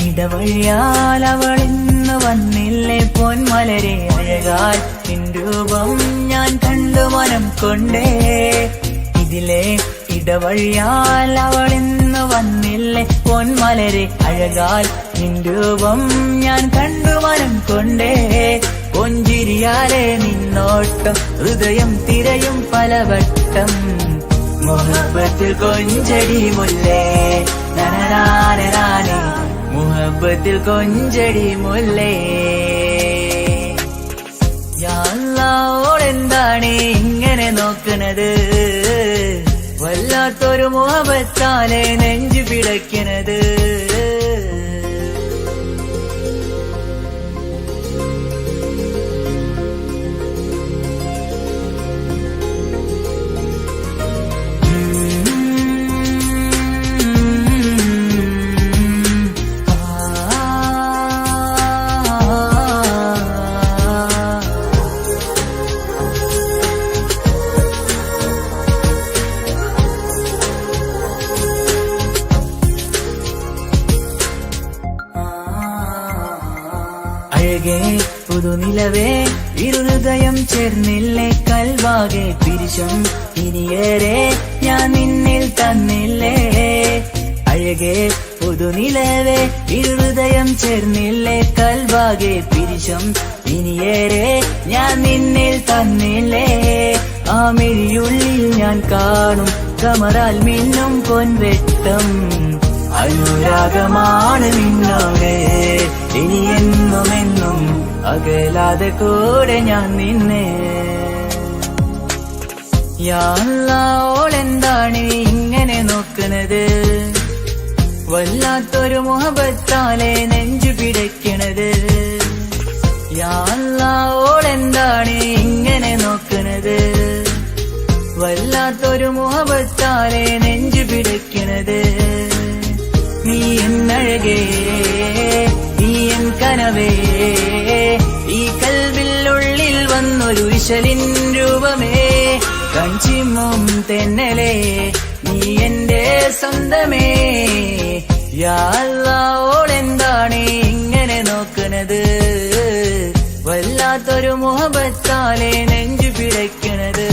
ഇടവഴിയാൽ അവളിന്ന് വന്നില്ലേ പൊന്മലരെ അഴകാൽ നിൻ രൂപം ഞാൻ കണ്ടു മനം കൊണ്ടേ. ഇതിലെ ഇടവഴിയാൽ അവളിന്ന് വന്നില്ലേ പൊന്മലരെ അഴകാൽ നിൻ രൂപം ഞാൻ കണ്ടു മനം കൊണ്ടേ. പൊഞ്ചിരിയാലെ നിന്നോട്ടം ഹൃദയം തിരയും പലവട്ടം. മുഹബത്തിൽ കൊഞ്ചടി മുല്ലേ നനനാനേ, മുഹബത്തിൽ കൊഞ്ചടി മുല്ലേ. യാ അല്ലാഹ് എന്താണ് ഇങ്ങനെ നോക്കണത്? വല്ലാത്തൊരു മുഹബത്താലെ നെഞ്ചു പിടയ്ക്കണത്. അഴകേ പുതുനിലവേ ഇരുഹൃദയം ചേർന്നില്ലേ കൽവാകെ പിരിശം ഇനിയേറെ ഞാൻ നിന്നിൽ തന്നില്ലേ. അഴകേ പുതുനിലവേ ഇരുഹൃദയം ചേർന്നില്ലേ കൽവാകെ പിരിശം ഇനിയേറെ ഞാൻ നിന്നിൽ തന്നില്ലേ. ആ മിഴിയുള്ളിൽ ഞാൻ കാണും കമറാൽ മിന്നും പൊൻവെട്ടം. അനുരാഗമാണ് നിന്നോട് ഇനി എന്നുമെന്നും അകലാതെ കൂടെ ഞാൻ നിന്നെ. യാ അല്ലാഹ് എന്താണ് ഇങ്ങനെ നോക്കണത്? വല്ലാത്തൊരു മുഹബത്താലെ നെഞ്ചു പിടയ്ക്കണത്. യാ അല്ലാഹ് എന്താണ് ഇങ്ങനെ നോക്കണത്? വല്ലാത്തൊരു മുഹബത്താലെ നെഞ്ചു പിടയ്ക്കണത്. നീ എന്നഴകേ നീ എൻ കനവേ, ഈ കൽവിനുള്ളിൽ വന്നൊരു വിശലിൻ രൂപമേ. കഞ്ചിമ്മും തെന്നലേ നീ എന്റെ സ്വന്തമേ. യാ അല്ലാഹ് എന്താണ് ഇങ്ങനെ നോക്കണത്? വല്ലാത്തൊരു മുഹബത്താലെ നെഞ്ചു പിടയ്ക്കണത്.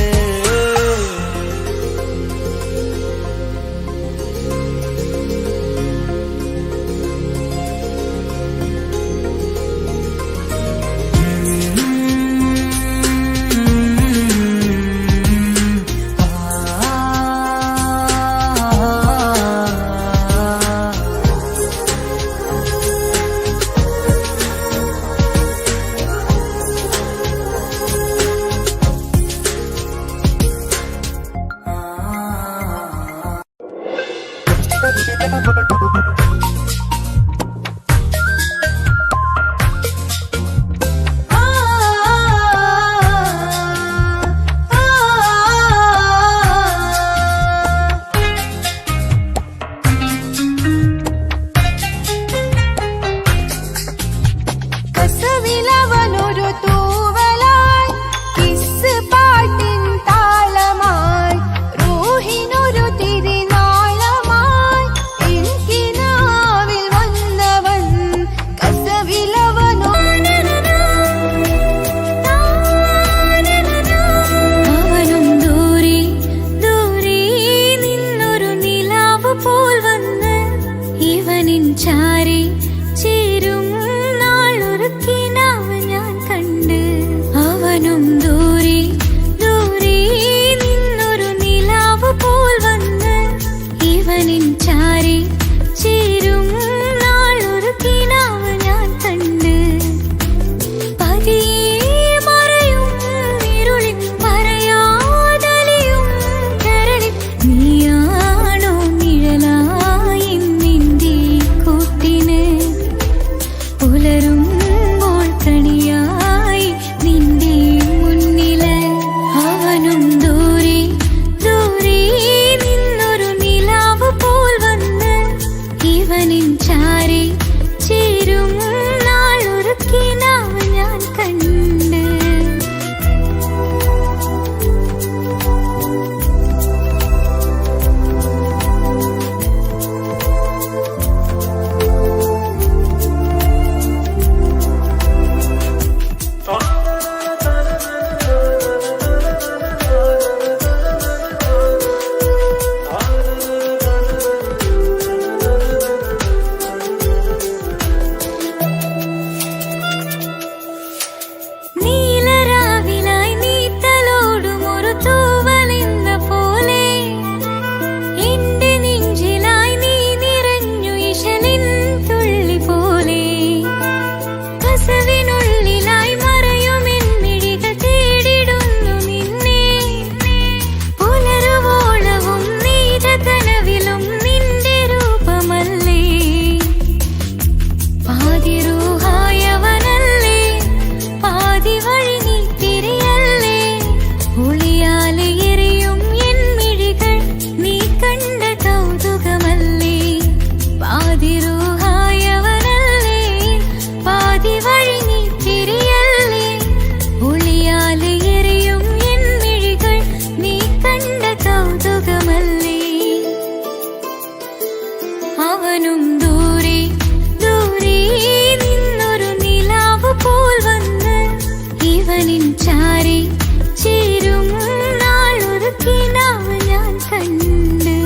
കൗതുകമല്ലേ അവനും ദൂരെ ദൂരെ നിന്നൊരു നിലാവ് പോൽ വന്ന് ഇവനിൻ ചാരി ചേരും നാളൊരു കിനാവ് ഞാൻ കണ്ട്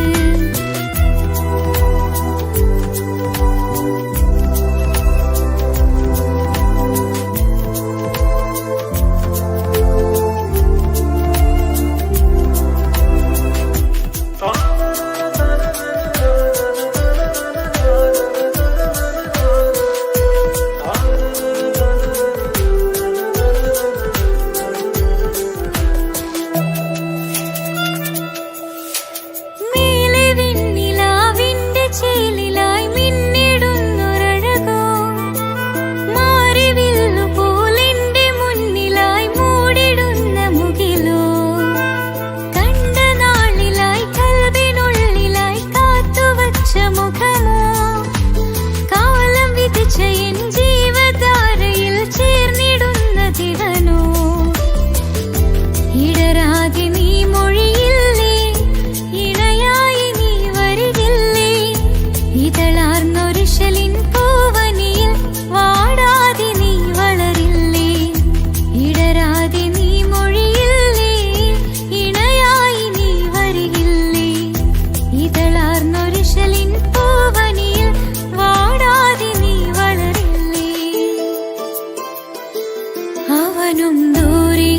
അവനും ദൂരെ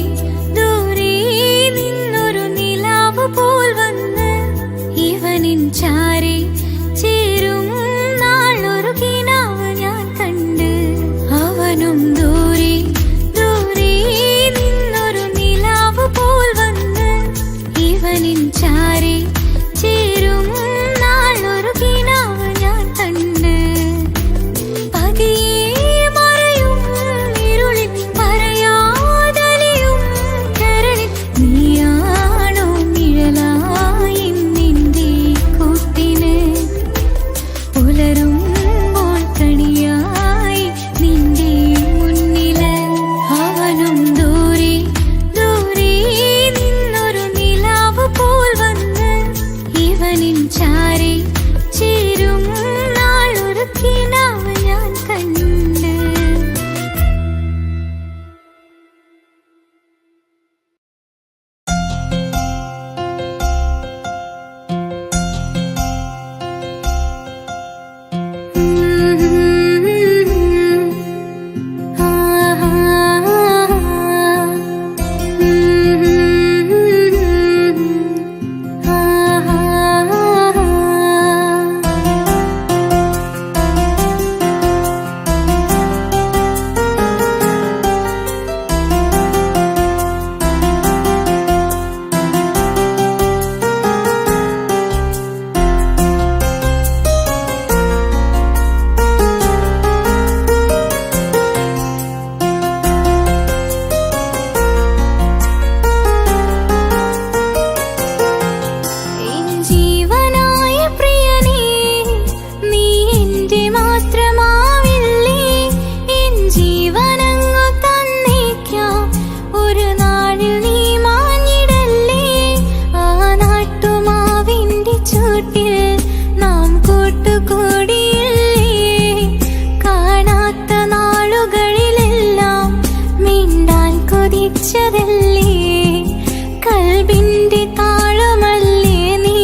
ദൂരെ നിന്നൊരു നിലാവ് പോൽ വന്ന് ഇവനിൻ ചാരി ചേരും നാളൊരു കിനാവ് ഞാൻ കണ്ട് അവനും ദൂരെ ദൂരെ നിന്നൊരു നിലാവ് പോൽ വന്ന് ഇവനിൻ ചാരി ചേരും നാളൊരു കിനാവ് ഞാൻ കണ്ട് പതിയെ ചാരി ചേരും നാളൊരു കിനാവ് ഞാൻ കണ്ട് കൽബിന്റെ താളമല്ലേ നീ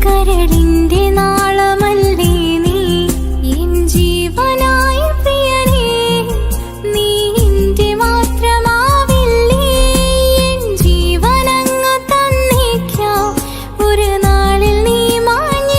കരളിന്റെ നാളമല്ലേ നീ എൻ ജീവനായ പ്രിയനേ നീ എന്റെ മാത്രമാവില്ലേ എൻ ജീവനങ്ങ് തന്നേക്കാം ഒരു നാളിൽ നീ മാഞ്ഞ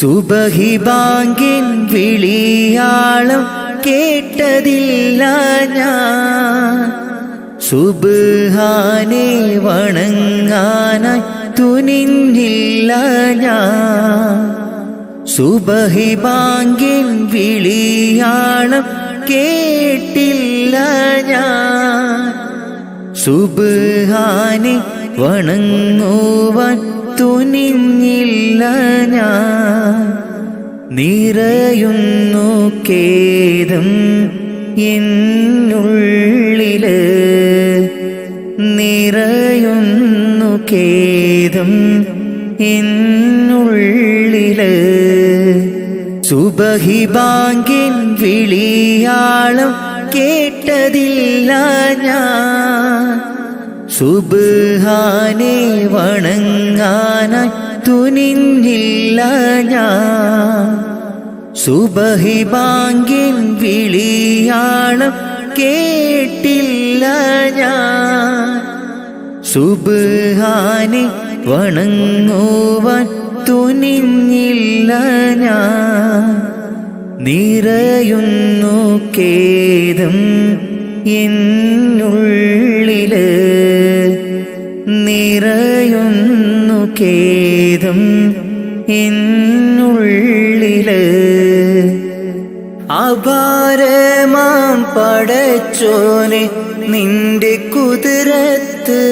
സുബഹി ബാങ്കിൻ വിളിയാളം കേട്ടതില്ല ഞാൻ സുബ്ഹാനെ വണങ്ങാനായി തുനിഞ്ഞില്ല ഞാൻ സുബഹി ബാങ്കിൻ വിളിയാളം കേട്ടില്ല ഞാൻ സുബ്ഹാനെ വണങ്ങുവാൻ തുനിഞ്ഞില്ല ഞാൻ നിറയുന്നു ഖേദം എന്നുള്ളില് നിറയുന്നു ഖേദം എന്നുള്ളില് സുബഹി ബാങ്കിൻ വിളിയാളം കേട്ടതില്ല ഞാൻ സുബ്ഹാനെ വണങ്ങാനായി തുനിഞ്ഞില്ല ഞാൻ സുബഹി ബാങ്കിൻ വിളിയാളം കേട്ടില്ല ഞാൻ സുബ്ഹാനെ വണങ്ങുവാൻ തുനിഞ്ഞില്ല ഞാൻ നിറയുന്നു ഖേദം എന്നുള്ളില് നിറയുന്നു ഖേദം എന്നുള്ളില് അപാരമാം പടച്ചോനെ നിന്റെ കുതിരത്ത്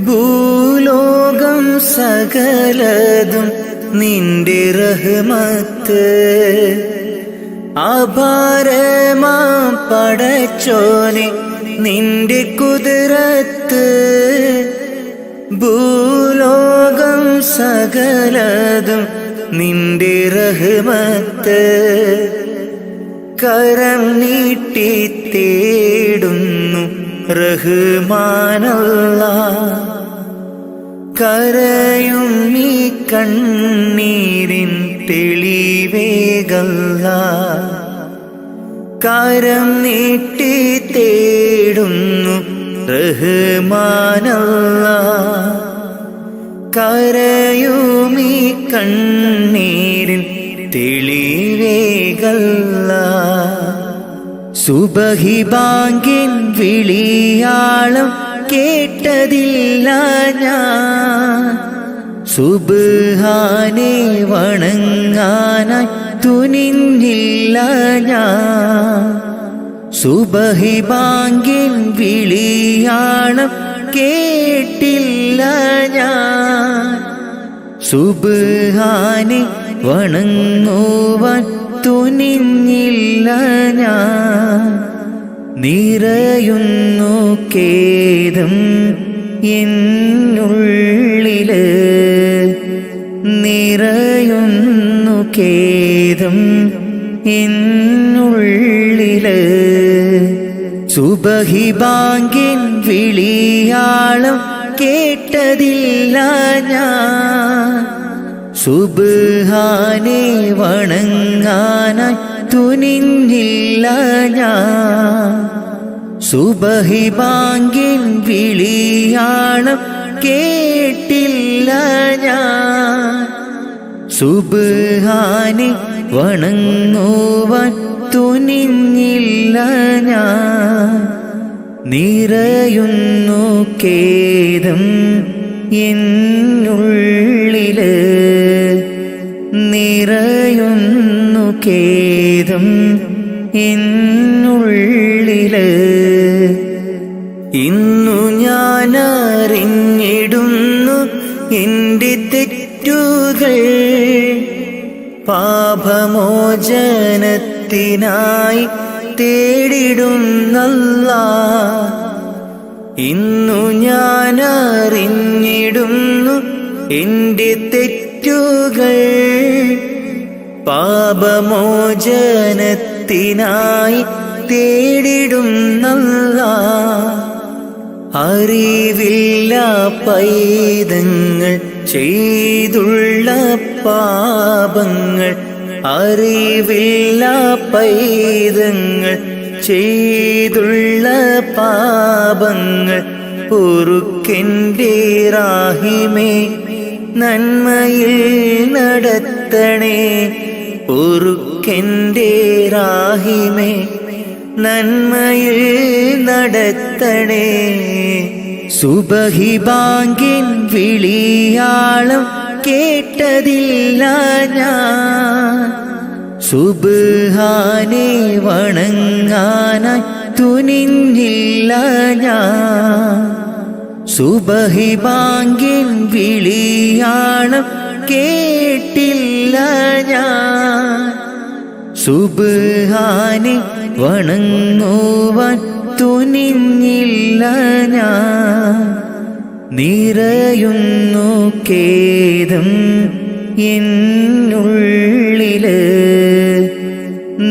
ഭൂലോകം സകലതും നിന്റെ റഹ്മത്ത് അപാരമാം പടച്ചോനെ നിന്റെ കുതിരത്ത് ഭൂലോകം സകലതും നിന്റെ റഹ്മത്ത് കരം നീട്ടി തേടുന്നു റഹ്മാനല്ലാഹ് കരയും നീ കണ്ണീരിൻ തെളിവേകല്ലാഹ് കരം നീട്ടി തേടുന്നു റഹ്മാനല്ലാഹ് കരയുമീ കണ്ണീരിൻ തെളിവേകല്ലാഹ് സുബഹി ബാങ്കിൻ വിളിയാളം കേട്ടതില്ല ഞാൻ സുബ്ഹാനെ വണങ്ങാനായി തുനിഞ്ഞില്ല ഞാൻ സുബഹി ബാങ്കിൻ വിളിയാളം കേട്ടില്ല ഞാൻ സുബ്ഹാനെ വണങ്ങുവാൻ തുനിഞ്ഞില്ല ഞാൻ നിറയുന്നു ഖേദം എന്നുള്ളില് നിറയുന്നു ഖേദം എന്നുള്ളില് സുബഹി ബാങ്കിൻ വിളിയാളം കേട്ടതില്ല ഞാൻ സുബ്ഹാനെ വണങ്ങാനായി തുനിഞ്ഞില്ല ഞാൻ സുബഹി ബാങ്കിൻ വിളിയാളം കേട്ടില്ല ഞാൻ സുബ്ഹാനെ വണങ്ങുവാൻ തുനിഞ്ഞില്ല ഞാൻ നിറയുന്നു ഖേദം എന്നുള്ളില് നിറയുന്നു ഖേദം എന്നുള്ളില് ഇന്നു ഞാൻ അറിഞ്ഞിടുന്നു എൻ്റെ തെറ്റുകൾ പാപമോചനത്തിനായി തേടിടുന്നല്ലാഹ് ഇന്നു ഞാൻ അറിഞ്ഞിടുന്നു എൻ്റെ തെറ്റുകൾ പാപമോചനത്തിനായി തേടിടുന്നല്ലാഹ് അറിവില്ല പൈതങ്ങൾ ചെയ്തുള്ള പാപങ്ങൾ അറിവില്ല പൈതങ്ങൾ ചെയ്തുള്ള പാപങ്ങൾ പൊറുക്കെൻ്റെ റാഹിമേ നന്മയിൽ നടത്തണേ പൊറുക്കെൻ്റെ റാഹിമേ, നന്മയിൽ നടത്തണേ. സുബഹി ബാങ്കിൻ വിളിയാളം കേട്ടതില്ല ഞാൻ, സുബ്ഹാനെ വണങ്ങാനായി തുനിഞ്ഞില്ല ഞാൻ. സുബഹി ബാങ്കിൻ വിളിയാളം കേട്ടില്ല ഞാൻ, സുബ്ഹാനെ വണങ്ങുവാൻ തുനിഞ്ഞില്ല ഞാൻ. നിറയുന്നു ഖേദം എന്നുള്ളില്,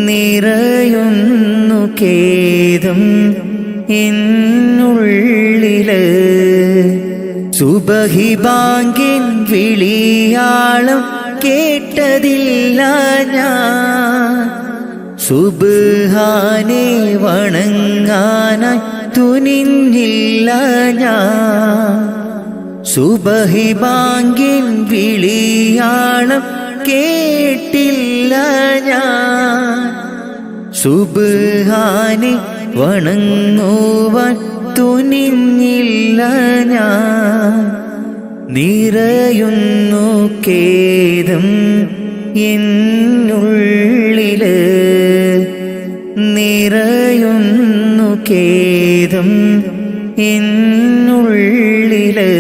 നിറയുന്നു ഖേദം എന്നുള്ളില്. സുബഹി ബാങ്കിൻ വിളിയാളം കേട്ടതില്ല ഞാൻ, സുബ്ഹാനെ വണങ്ങാനായി തുനിഞ്ഞില്ല ഞാൻ. സുബഹി ബാങ്കിൻ വിളിയാളം കേട്ടില്ല ഞാൻ, സുബ്ഹാനെ വണങ്ങുവാൻ തുനിഞ്ഞില്ല ഞാൻ. നിറയുന്നു ഖേദം എന്നുള്ളില്, നിറയുന്നു ഖേദം എന്നുള്ളില്.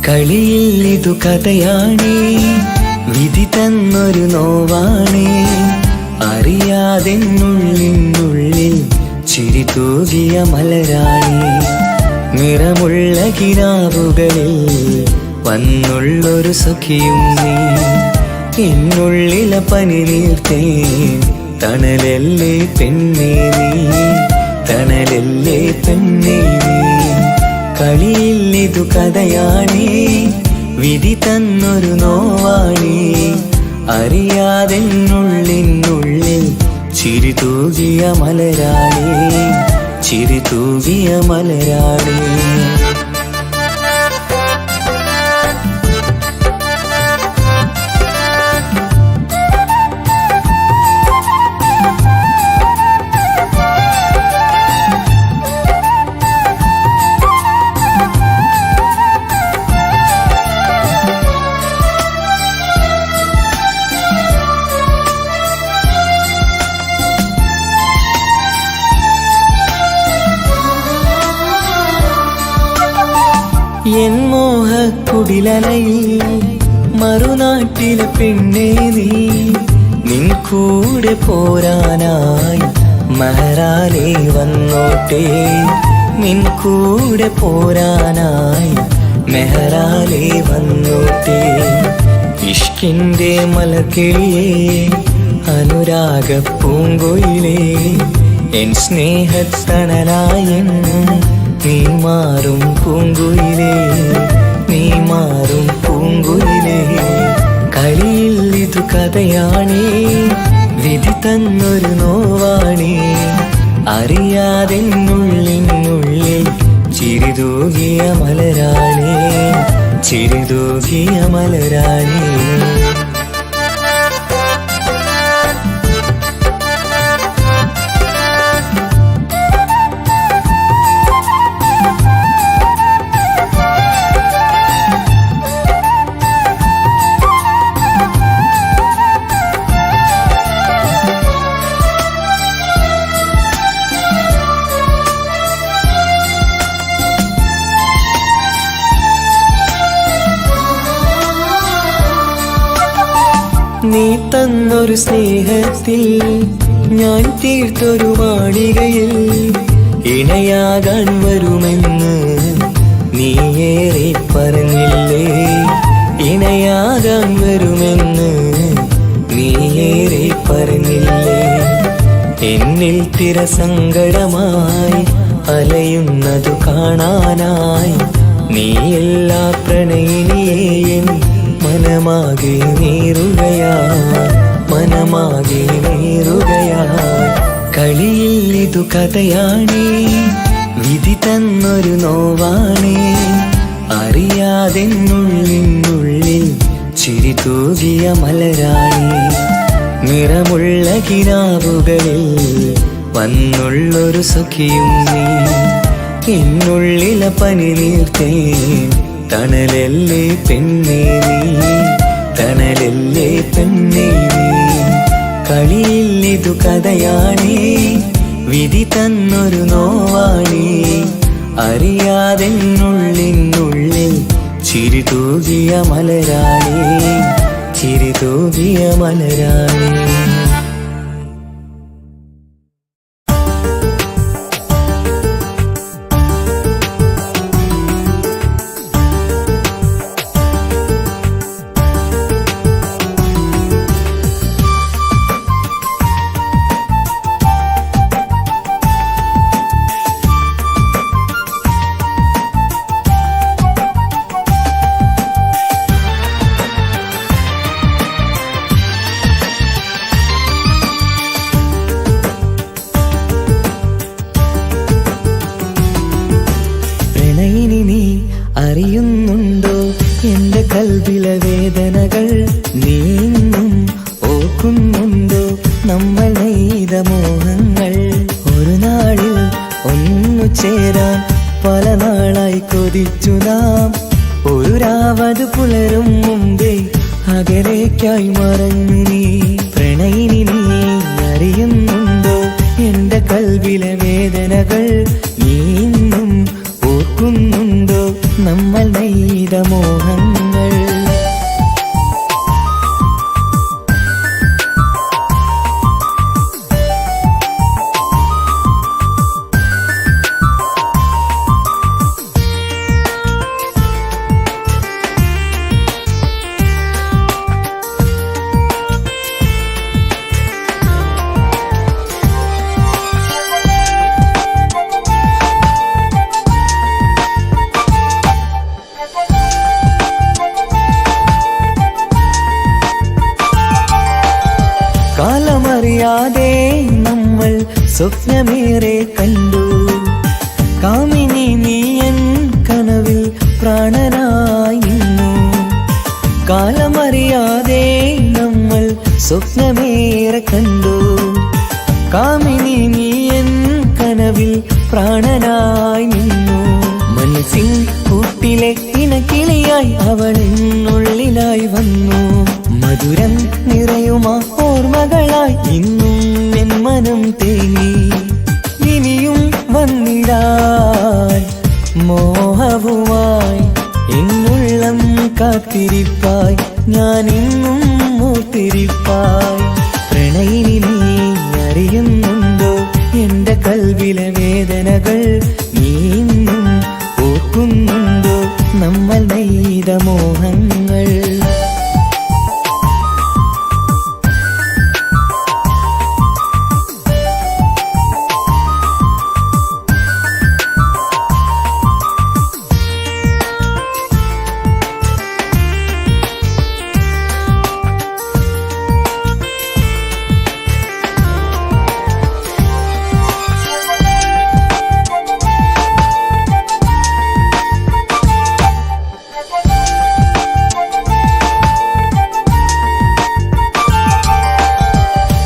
കളിയിൽ ഇതു കഥയാണേ, വിധി തന്നൊരു നോവാണേ. അറിയാതെന്നുള്ളിനുള്ളിൽ ചിരി തൂകിയ മലരാണേ. നിറമുള്ള കിനാവുകളിൽ വന്നുള്ളൊരു സഖിയും നീ. എന്നുള്ളിലെ പനി നീർത്തേ തണലല്ലേ പെണ്ണേ നീ, തണലല്ലേ പെണ്ണേ നീ. കളിയിൽ ഇതു കഥയാണേ, വിധി തന്നൊരു നോവാണേ. അറിയാതെന്നുള്ളിനുള്ളിൽ ചിരി തൂകിയ മലരാണേ, ചിരി തൂകിയ മലരാണേ. എൻ മോഹക്കുടിലലയിൽ മറുനാട്ടിലെ പെണ്ണേ നീ. നിൻ കൂടെ പോരാനായി മഹറാലേ വന്നോട്ടെ, നിൻ കൂടെ പോരാനായി മെഹറാലേ വന്നോട്ടെ. ഇഷ്കിന്റെ മലർക്കിളിയേ അനുരാഗ പൂങ്കൊയിലേ, എൻ സ്നേഹത്തണലായെന്നും നീ മാറും പൂങ്കുയിലേ, നീ മാറും പൂങ്കുയിലേ. കളിയിൽ ഇതു കഥയാണേ, വിധി തന്നൊരു നോവാണേ. അറിയാതെന്നുള്ളിനുള്ളിൽ ചിരി തൂകിയ മലരാണേ, ചിരി തൂകിയ മലരാണേ. നീ തന്നൊരു സ്നേഹത്തിൽ ഞാൻ തീർത്തൊരു മാളികയിൽ ഇണയാകാൻ വരുമെന്ന് നീയേറെ പറഞ്ഞില്ലേ. ഇണയാകാൻ വരുമെന്ന് നീയേറെ പറഞ്ഞില്ലേ. എന്നിൽ തിരസങ്കടമായി അലയുന്നതു കാണാനായി നീ എല്ലാ പ്രണയിനിയേയും മനമാകെ നീറുകയായി, മനമാകെ നീറുകയായി. കളിയിൽ ഇതു കഥയാണേ, വിധി തന്നൊരു നോവാണേ. അറിയാതെന്നുള്ളിനുള്ളിൽ ചിരി തൂകിയ മലരാണി. നിറമുള്ള കിനാവുകളിൽ വന്നുള്ളൊരു സഖിയും നീ. എന്നുള്ളില പനി നീർത്തേൻ തണലല്ലേ പെണ്ണേ നീ, തണലല്ലേ പെണ്ണേ നീ. കളിയിൽ ഇതു കഥയാണേ, വിധി തന്നൊരു നോവാണേ. അറിയാതെന്നുള്ളിനുള്ളിൽ ചിരി തൂകിയ മലരാണി, ചിരി തൂകിയ മലരാണി. അറിയുന്നുണ്ടോ എന്റെ കൽവിലെ വേദനകൾ? നീയും ഓർക്കുന്നുണ്ടോ നമ്മൾ നെയ്ത മോഹങ്ങൾ? ഒരു നാളിൽ ഒന്നു ചേരാൻ പല നാളായി കൊതിച്ചു നാം. ഒരു രാവത് പുലരും മുമ്പേ അകലേക്കായി മറഞ്ഞു നീ. പ്രണയിനി നീ അറിയുന്നുണ്ടോ എന്റെ കൽവിലെ വേദനകൾ? നീയും ഓർക്കുന്നുണ്ടോ നമ്മൾ നെയ്ത മോഹങ്ങൾ? കാലമറിയാതെ നമ്മൾ സ്വപ്നമേറെ കണ്ടു. കാമിനി നീയൻ കനവിൽ പ്രാണനായി നിന്നു. കാലമറിയാതെ നമ്മൾ സ്വപ്നമേറെ കണ്ടു. കാമിനി നീയൻ കനവിൽ പ്രാണനായി നിന്നു. മനസ്സിൻ കൂട്ടിലെ ഇണക്കിളിയായി അവളെന്നുള്ളിലായി വന്നു. മധുരം നിറയുമാ ഓർമ്മകളായി ഇന്നും എൻ മനം തേങ്ങി. ഇനിയും വന്നിടാൻ മോഹവുമായി എന്നുള്ളം കാത്തിരിപ്പായി ഞാൻ ഇന്നും മൂത്തിരിപ്പായി. പ്രണയിനി നീ അറിയുന്നുണ്ടോ എന്റെ കൽവിലെ വേദനകൾ? നീയും ഓർക്കുന്നുണ്ടോ നമ്മൾ നെയ്ത മോഹങ്ങൾ?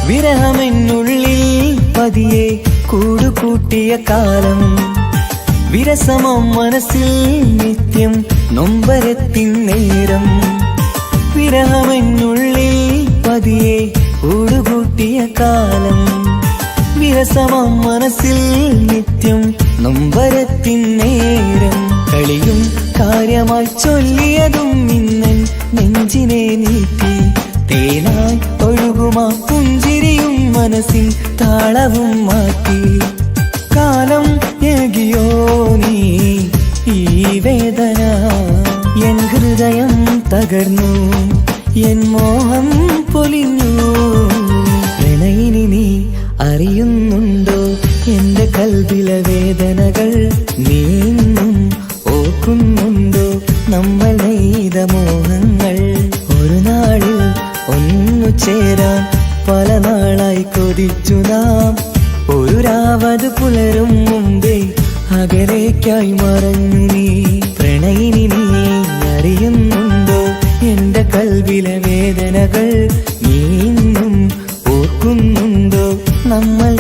വിരഹമെന്നുള്ളിൽ പതിയെ കൂടുകൂട്ടിയ കാലം. വിരസമം മനസ്സിൽ നിത്യം നൊമ്പരത്തിൻ നേരം. വിരഹമെന്നുള്ളിൽ പതിയെ കൂടുകൂട്ടിയ കാലം. വിരസമം മനസ്സിൽ നിത്യം നൊമ്പരത്തിൻ നേരം. കളിയും കാര്യമായി ചൊല്ലിയതും ഇന്നൻ നെഞ്ചിനെ നീട്ടി. തേനായി മനസ്സിൻ താളവും മാറ്റി കാലം ഏകിയോ നീ ഈ വേദന എൻ ഹൃദയം തകർന്നു എൻ മോഹം പൊലിഞ്ഞു പ്രണയിനി നീ അറിയുന്നുണ്ടോ എന്റെ കൽവിലെ വേദനകൾ നീ ഇന്നും ഓർക്കുന്നുണ്ടോ നമ്മൾ നെയ്ത മോഹങ്ങൾ ഒരു നാളിൽ ഒന്നു ചേരാൻ പല നാളായി കൊതിച്ചു നാം ഒരു രാവത് പുലരും മുമ്പേ അകലേക്കായി മറഞ്ഞു നീ പ്രണയിനി നീ അറിയുന്നുണ്ടോ എന്റെ കൽവിലെ വേദനകൾ നീ ഇന്നും ഓർക്കുന്നുണ്ടോ നമ്മൾ